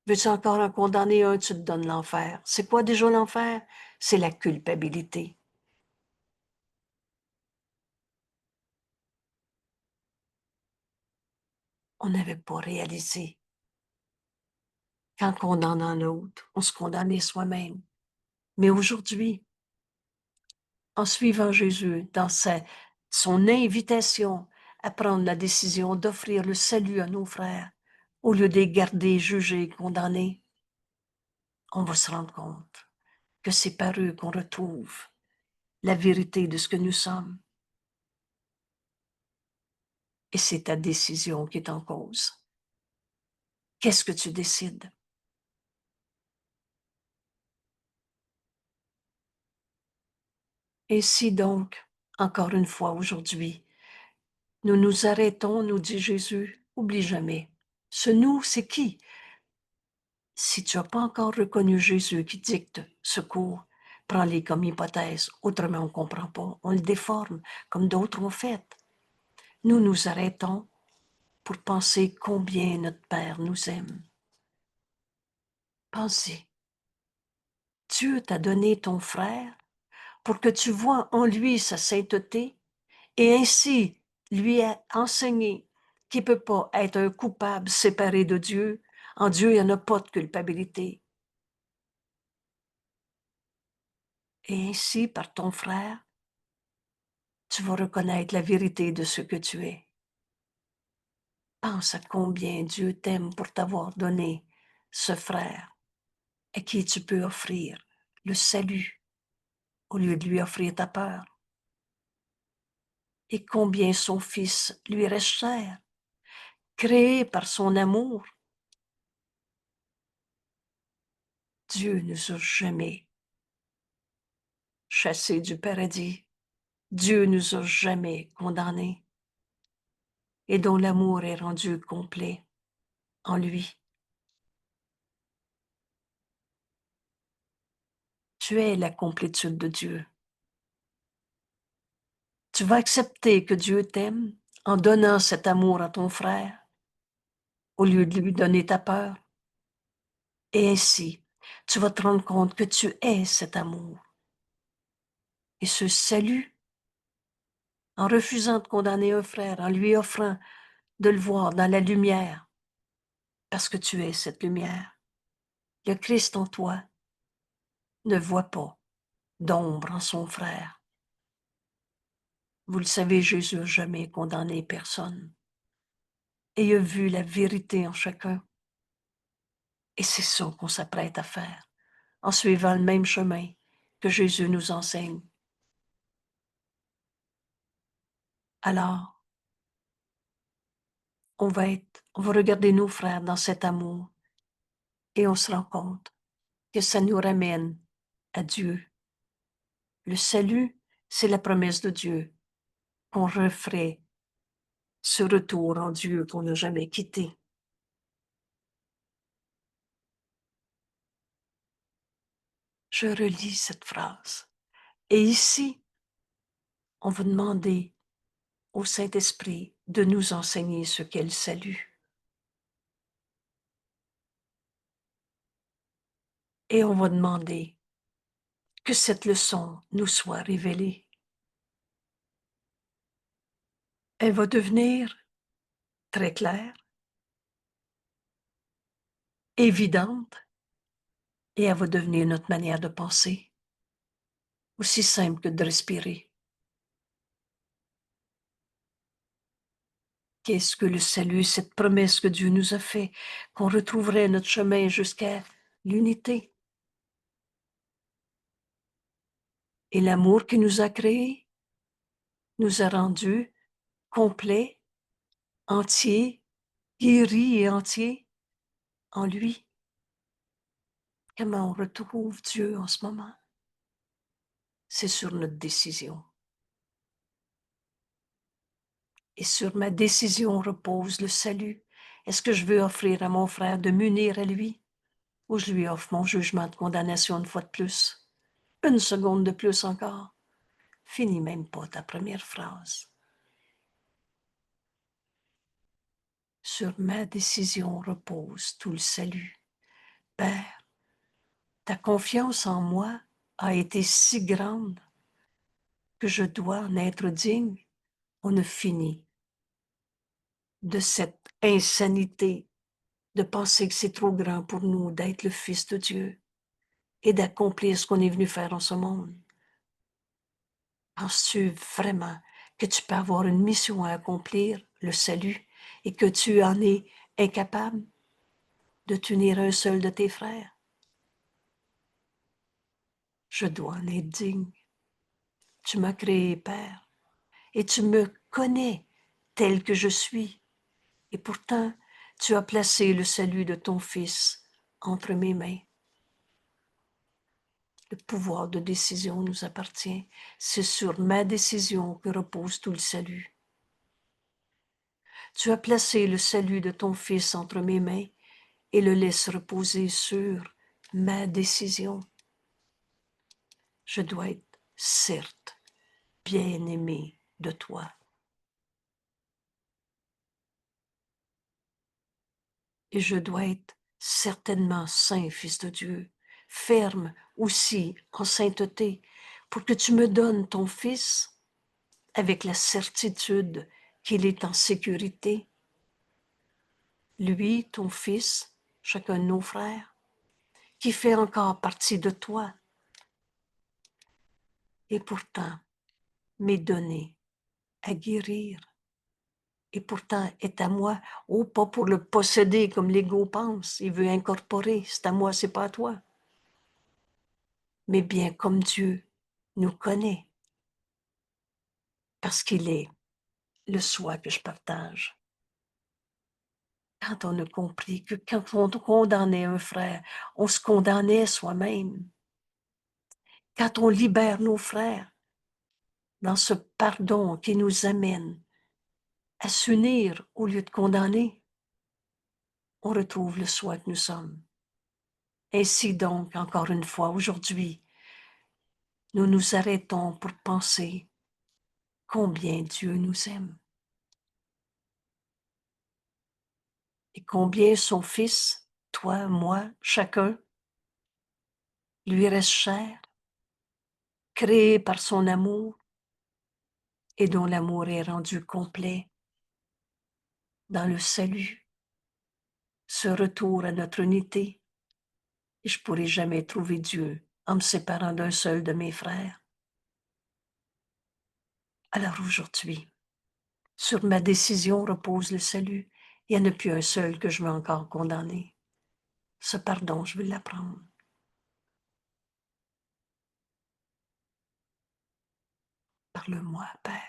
Veux-tu encore en condamner un, tu te donnes l'enfer. C'est quoi déjà l'enfer? C'est la culpabilité. On n'avait pas réalisé qu'en condamnant l'autre, on se condamnait soi-même. Mais aujourd'hui, en suivant Jésus dans son invitation à prendre la décision d'offrir le salut à nos frères, au lieu de les garder, jugés, condamnés, on va se rendre compte que c'est par eux qu'on retrouve la vérité de ce que nous sommes. Et c'est ta décision qui est en cause. Qu'est-ce que tu décides? Et si donc, encore une fois aujourd'hui, nous nous arrêtons, nous dit Jésus, oublie jamais. Ce nous, c'est qui? Si tu n'as pas encore reconnu Jésus qui dicte secours, prends-les comme hypothèse. Autrement, on ne comprend pas. On le déforme, comme d'autres ont fait. Nous nous arrêtons pour penser combien notre Père nous aime. Pensez, Dieu t'a donné ton frère pour que tu vois en lui sa sainteté et ainsi lui a enseigné qu'il ne peut pas être un coupable séparé de Dieu. En Dieu, il n'y en a pas de culpabilité. Et ainsi, par ton frère, tu vas reconnaître la vérité de ce que tu es. Pense à combien Dieu t'aime pour t'avoir donné ce frère à qui tu peux offrir le salut au lieu de lui offrir ta peur. Et combien son Fils lui reste cher, créé par son amour. Dieu ne nous a jamais chassés du paradis. Dieu ne nous a jamais condamnés et dont l'amour est rendu complet en lui. Tu es la complétude de Dieu. Tu vas accepter que Dieu t'aime en donnant cet amour à ton frère au lieu de lui donner ta peur. Et ainsi, tu vas te rendre compte que tu es cet amour. Et ce salut, en refusant de condamner un frère, en lui offrant de le voir dans la lumière, parce que tu es cette lumière. Le Christ en toi ne voit pas d'ombre en son frère. Vous le savez, Jésus n'a jamais condamné personne. Et il a vu la vérité en chacun. Et c'est ça qu'on s'apprête à faire, en suivant le même chemin que Jésus nous enseigne. Alors, on va regarder nos frères dans cet amour et on se rend compte que ça nous ramène à Dieu. Le salut, c'est la promesse de Dieu qu'on referait ce retour en Dieu qu'on n'a jamais quitté. Je relis cette phrase. Et ici, on va demander au Saint-Esprit de nous enseigner ce qu'est le salut. Et on va demander que cette leçon nous soit révélée. Elle va devenir très claire, évidente, et elle va devenir notre manière de penser. aussi simple que de respirer. Qu'est-ce que le salut, cette promesse que Dieu nous a fait, qu'on retrouverait notre chemin jusqu'à l'unité? Et l'amour qui nous a créés nous a rendus complets, entiers, guéris et entiers en lui. Comment on retrouve Dieu en ce moment? C'est sur notre décision. Et sur ma décision repose le salut. Est-ce que je veux offrir à mon frère de m'unir à lui ou je lui offre mon jugement de condamnation une fois de plus? Une seconde de plus encore. Finis même pas ta première phrase. Sur ma décision repose tout le salut. Père, ta confiance en moi a été si grande que je dois en être digne. On a fini de cette insanité de penser que c'est trop grand pour nous d'être le Fils de Dieu et d'accomplir ce qu'on est venu faire en ce monde. Penses-tu vraiment que tu peux avoir une mission à accomplir, le salut, et que tu en es incapable de t'unir à un seul de tes frères? Je dois en être digne. Tu m'as créé, Père, et tu me connais tel que je suis. Et pourtant, tu as placé le salut de ton Fils entre mes mains. Le pouvoir de décision nous appartient. C'est sur ma décision que repose tout le salut. Tu as placé le salut de ton Fils entre mes mains et le laisses reposer sur ma décision. Je dois être, certes, bien aimé de toi. Et je dois être certainement saint, Fils de Dieu, ferme aussi en sainteté, pour que tu me donnes ton Fils avec la certitude qu'il est en sécurité. Lui, ton Fils, chacun de nos frères, qui fait encore partie de toi, et pourtant m'est donné à guérir, et pourtant est à moi, oh, pas pour le posséder comme l'ego pense, il veut incorporer, c'est à moi, c'est pas à toi, mais bien comme Dieu nous connaît, parce qu'il est le soi que je partage. Quand on a compris que quand on condamnait un frère, on se condamnait soi-même. Quand on libère nos frères dans ce pardon qui nous amène à s'unir au lieu de condamner, on retrouve le soi que nous sommes. Ainsi donc, encore une fois, aujourd'hui, nous nous arrêtons pour penser combien Dieu nous aime et combien son Fils, toi, moi, chacun, lui reste cher, créé par son amour et dont l'amour est rendu complet dans le salut, ce retour à notre unité. Et je ne pourrai jamais trouver Dieu en me séparant d'un seul de mes frères. Alors aujourd'hui, sur ma décision repose le salut. Il n'y en a plus un seul que je veux encore condamner. Ce pardon, je veux l'apprendre. Parle-moi, Père.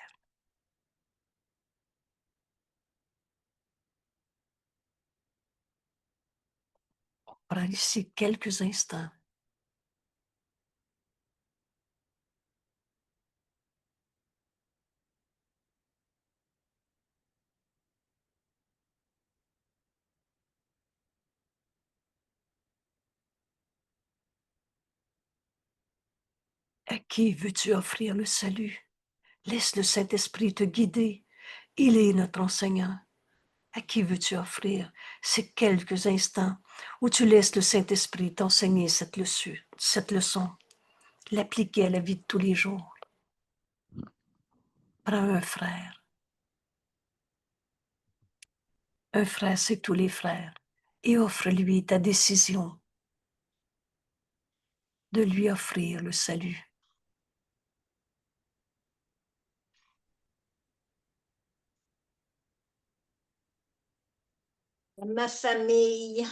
Prends ici quelques instants. À qui veux-tu offrir le salut? Laisse le Saint-Esprit te guider. Il est notre enseignant. À qui veux-tu offrir ces quelques instants où tu laisses le Saint-Esprit t'enseigner cette leçon, l'appliquer à la vie de tous les jours? Prends un frère c'est tous les frères, et offre-lui ta décision de lui offrir le salut. Ma famille,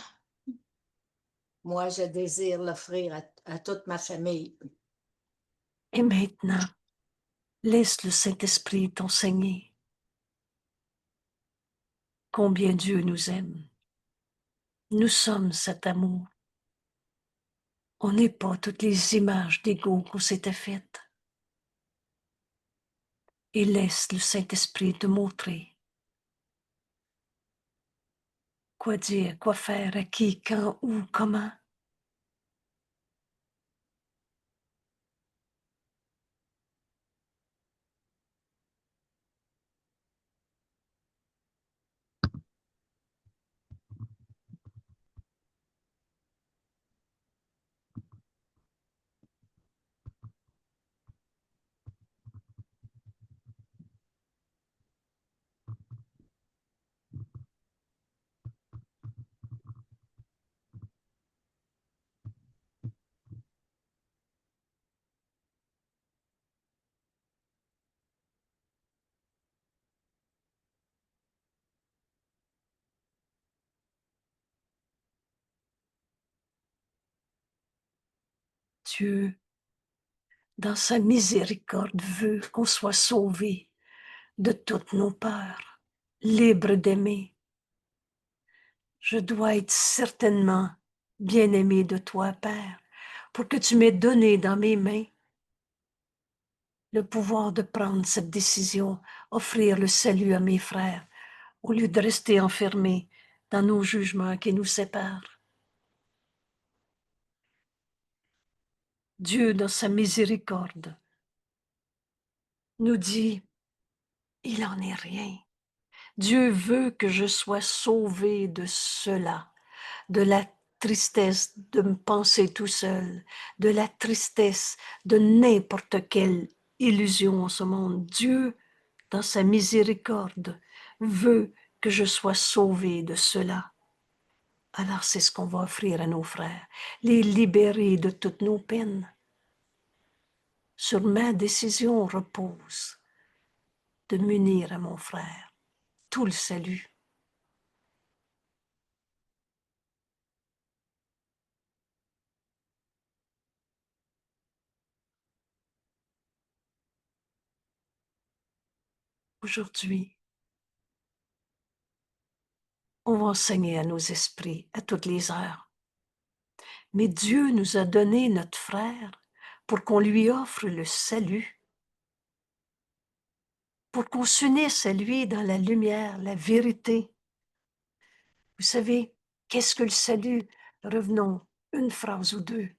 moi, je désire l'offrir à toute ma famille. Et maintenant, laisse le Saint-Esprit t'enseigner combien Dieu nous aime. Nous sommes cet amour. On n'est pas toutes les images d'ego qu'on s'était faites. Et laisse le Saint-Esprit te montrer quoi dire, quoi faire, à qui, quand, où, comment. Dieu, dans sa miséricorde, veut qu'on soit sauvés de toutes nos peurs, libres d'aimer. Je dois être certainement bien-aimé de toi, Père, pour que tu m'aies donné dans mes mains le pouvoir de prendre cette décision, offrir le salut à mes frères, au lieu de rester enfermés dans nos jugements qui nous séparent. Dieu, dans sa miséricorde, nous dit, il en est rien. Dieu veut que je sois sauvé de cela, de la tristesse de me penser tout seul, de la tristesse de n'importe quelle illusion en ce monde. Dieu, dans sa miséricorde, veut que je sois sauvé de cela. Alors c'est ce qu'on va offrir à nos frères, les libérer de toutes nos peines. Sur ma décision repose de m'unir à mon frère. Tout le salut. Aujourd'hui, on va enseigner à nos esprits à toutes les heures. Mais Dieu nous a donné notre frère pour qu'on lui offre le salut, pour qu'on s'unisse à lui dans la lumière, la vérité. Vous savez, qu'est-ce que le salut? Revenons une phrase ou deux.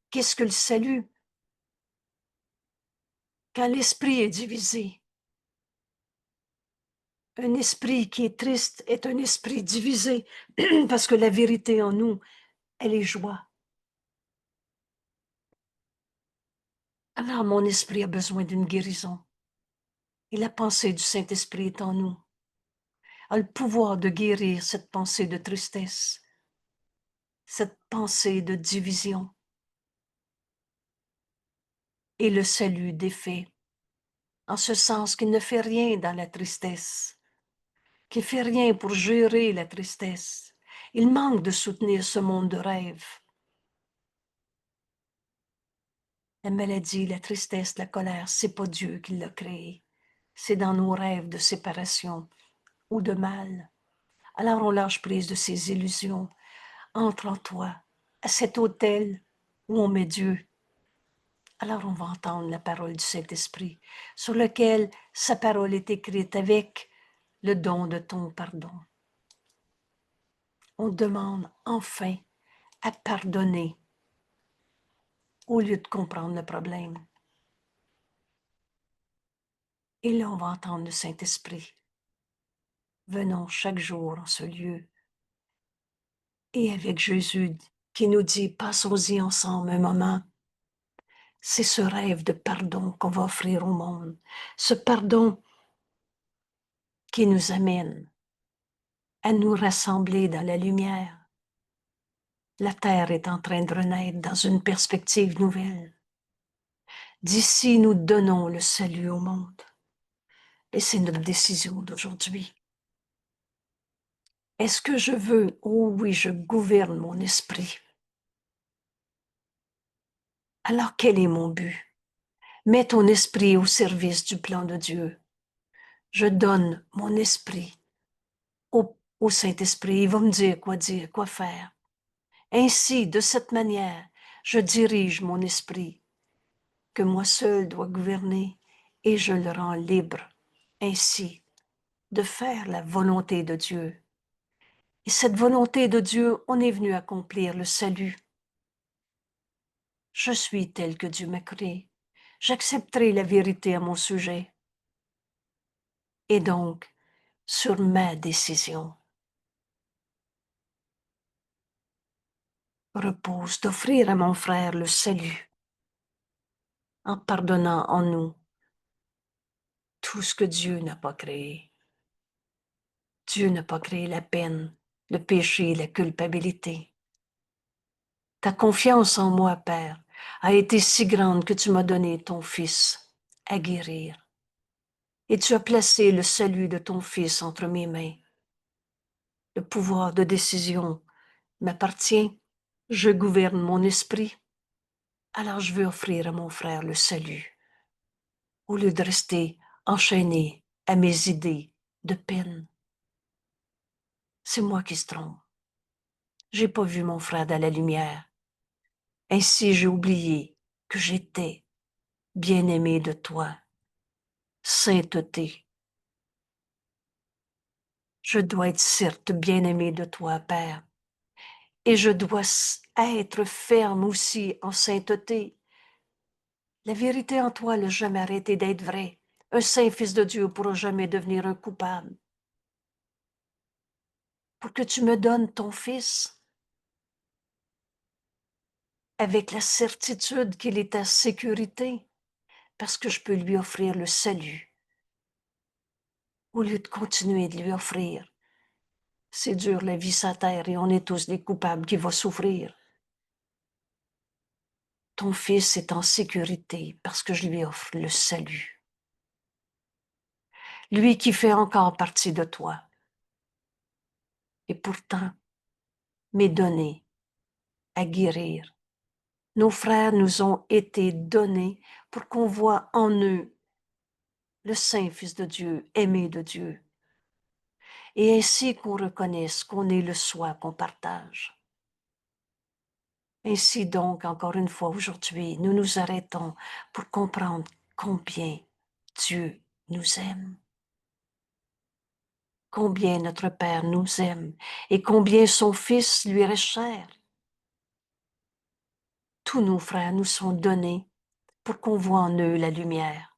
Qu'est-ce que le salut? Quand l'esprit est divisé, un esprit qui est triste est un esprit divisé parce que la vérité en nous, elle est joie. Alors mon esprit a besoin d'une guérison. Et la pensée du Saint-Esprit est en nous. A le pouvoir de guérir cette pensée de tristesse, cette pensée de division. Et le salut défait, en ce sens qu'il ne fait rien dans la tristesse, qu'il ne fait rien pour gérer la tristesse. Il manque de soutenir ce monde de rêve. La maladie, la tristesse, la colère, c'est pas Dieu qui l'a créé. C'est dans nos rêves de séparation ou de mal. Alors on lâche prise de ces illusions. Entre en toi, à cet autel où on met Dieu. Alors on va entendre la parole du Saint-Esprit, sur lequel sa parole est écrite avec le don de ton pardon. On demande enfin à pardonner au lieu de comprendre le problème. Et là, on va entendre le Saint-Esprit. Venons chaque jour en ce lieu. Et avec Jésus qui nous dit, passons-y ensemble un moment. C'est ce rêve de pardon qu'on va offrir au monde. Ce pardon qui nous amène à nous rassembler dans la lumière. La terre est en train de renaître dans une perspective nouvelle. D'ici, nous donnons le salut au monde. Et c'est notre décision d'aujourd'hui. Est-ce que je veux? Oh oui, je gouverne mon esprit. Alors quel est mon but? Mets ton esprit au service du plan de Dieu. Je donne mon esprit au Saint-Esprit. Il va me dire, quoi faire. Ainsi, de cette manière, je dirige mon esprit, que moi seul dois gouverner, et je le rends libre, ainsi, de faire la volonté de Dieu. Et cette volonté de Dieu, on est venu accomplir le salut. Je suis tel que Dieu m'a créé. J'accepterai la vérité à mon sujet. Et donc, sur ma décision, repose d'offrir à mon frère le salut, en pardonnant en nous tout ce que Dieu n'a pas créé. Dieu n'a pas créé la peine, le péché, la culpabilité. Ta confiance en moi, Père, a été si grande que tu m'as donné ton Fils à guérir. Et tu as placé le salut de ton Fils entre mes mains. Le pouvoir de décision m'appartient. Je gouverne mon esprit. Alors je veux offrir à mon frère le salut, au lieu de rester enchaîné à mes idées de peine. C'est moi qui se trompe. J'ai pas vu mon frère dans la lumière. Ainsi j'ai oublié que j'étais bien-aimé de toi. Sainteté. Je dois être certes bien-aimé de toi, Père. Et je dois être ferme aussi en sainteté. La vérité en toi n'a jamais arrêté d'être vraie. Un saint fils de Dieu ne pourra jamais devenir un coupable. Pour que tu me donnes ton fils, avec la certitude qu'il est en sécurité, parce que je peux lui offrir le salut, au lieu de continuer de lui offrir. C'est dur la vie sur terre et on est tous des coupables qui vont souffrir. Ton fils est en sécurité parce que je lui offre le salut. Lui qui fait encore partie de toi. Et pourtant, m'est donné à guérir. Nos frères nous ont été donnés pour qu'on voit en eux le Saint Fils de Dieu, aimé de Dieu, et ainsi qu'on reconnaisse qu'on est le soi qu'on partage. Ainsi donc, encore une fois aujourd'hui, nous nous arrêtons pour comprendre combien Dieu nous aime, combien notre Père nous aime et combien son Fils lui reste cher. Tous nos frères nous sont donnés pour qu'on voit en eux la lumière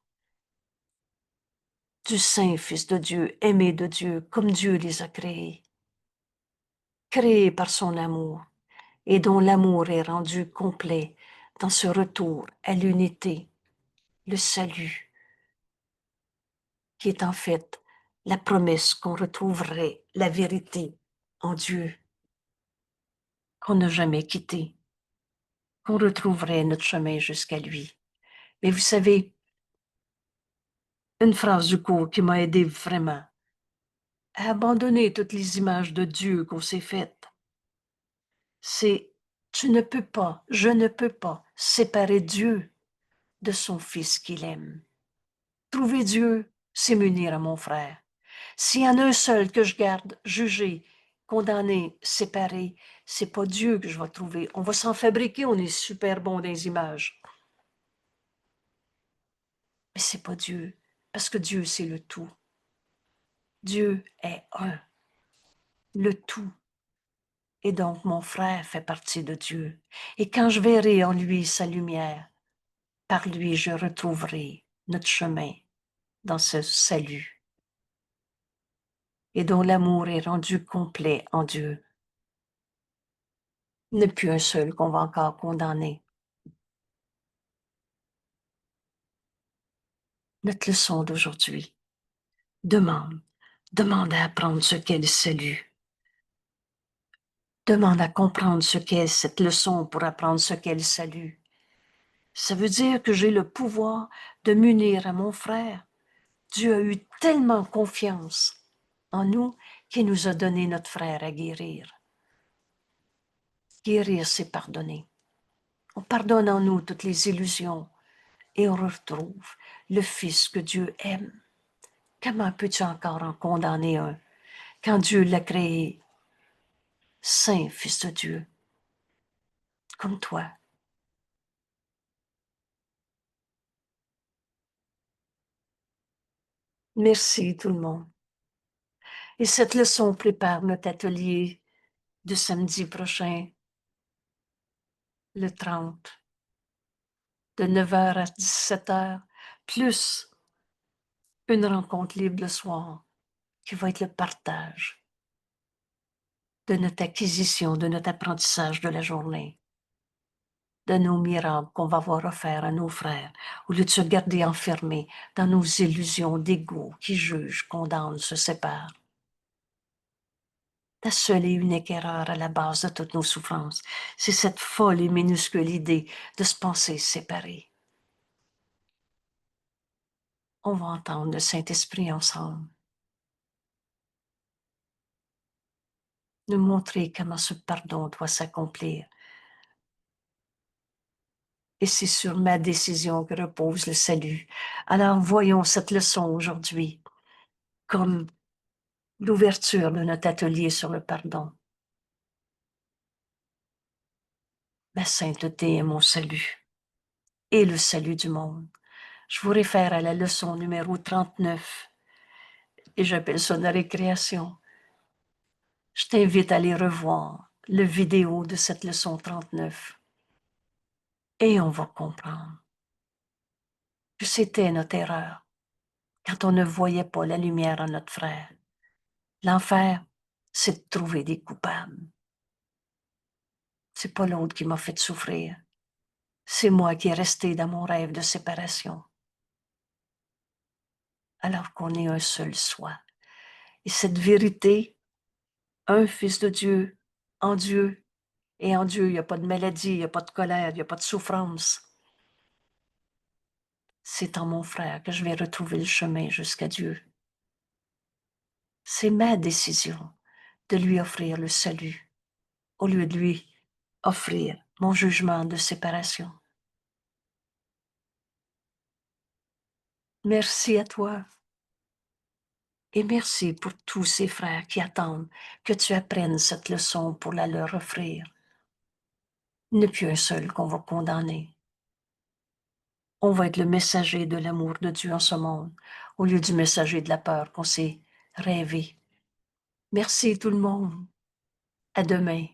du Saint Fils de Dieu, aimé de Dieu, comme Dieu les a créés, créés par son amour, et dont l'amour est rendu complet dans ce retour à l'unité, le salut, qui est en fait la promesse qu'on retrouverait la vérité en Dieu, qu'on n'a jamais quitté, qu'on retrouverait notre chemin jusqu'à lui. Mais vous savez, une phrase du cours qui m'a aidé vraiment à abandonner toutes les images de Dieu qu'on s'est faites, c'est tu ne peux pas, je ne peux pas séparer Dieu de son Fils qu'il aime. Trouver Dieu, c'est m'unir à mon frère. S'il y en a un seul que je garde jugé, condamné, séparé, c'est pas Dieu que je vais trouver. On va s'en fabriquer, on est super bon dans les images. Mais c'est pas Dieu, parce que Dieu, c'est le tout. Dieu est un, le tout. Et donc mon frère fait partie de Dieu. Et quand je verrai en lui sa lumière, par lui je retrouverai notre chemin dans ce salut, et dont l'amour est rendu complet en Dieu. Il n'y en a plus un seul qu'on va encore condamner. Notre leçon d'aujourd'hui, demande à apprendre ce qu'est le salut. Demande à comprendre ce qu'est cette leçon pour apprendre ce qu'est le salut. Ça veut dire que j'ai le pouvoir de m'unir à mon frère. Dieu a eu tellement confiance en nous qui nous a donné notre frère à guérir. Guérir, c'est pardonner. On pardonne en nous toutes les illusions et on retrouve le Fils que Dieu aime. Comment peux-tu encore en condamner un quand Dieu l'a créé, Saint Fils de Dieu, comme toi? Merci tout le monde. Et cette leçon prépare notre atelier de samedi prochain, le 30, de 9h à 17h, plus une rencontre libre le soir, qui va être le partage de notre acquisition, de notre apprentissage de la journée, de nos miracles qu'on va voir offert à nos frères, au lieu de se garder enfermés dans nos illusions d'ego qui jugent, condamnent, se séparent. La seule et unique erreur à la base de toutes nos souffrances, c'est cette folle et minuscule idée de se penser séparés. On va entendre le Saint-Esprit ensemble, nous montrer comment ce pardon doit s'accomplir. Et c'est sur ma décision que repose le salut. Alors voyons cette leçon aujourd'hui comme l'ouverture de notre atelier sur le pardon. Ma sainteté est mon salut et le salut du monde. Je vous réfère à la leçon numéro 39 et j'appelle ça la récréation. Je t'invite à aller revoir le vidéo de cette leçon 39 et on va comprendre que c'était notre erreur quand on ne voyait pas la lumière en notre frère. L'enfer, c'est de trouver des coupables. C'est pas l'autre qui m'a fait souffrir. C'est moi qui est resté dans mon rêve de séparation. Alors qu'on est un seul soi. Et cette vérité, un Fils de Dieu, en Dieu, et en Dieu, il n'y a pas de maladie, il n'y a pas de colère, il n'y a pas de souffrance. C'est en mon frère que je vais retrouver le chemin jusqu'à Dieu. C'est ma décision de lui offrir le salut, au lieu de lui offrir mon jugement de séparation. Merci à toi. Et merci pour tous ces frères qui attendent que tu apprennes cette leçon pour la leur offrir. Il n'y a plus un seul qu'on va condamner. On va être le messager de l'amour de Dieu en ce monde, au lieu du messager de la peur qu'on s'est rêvé. Merci tout le monde. À demain.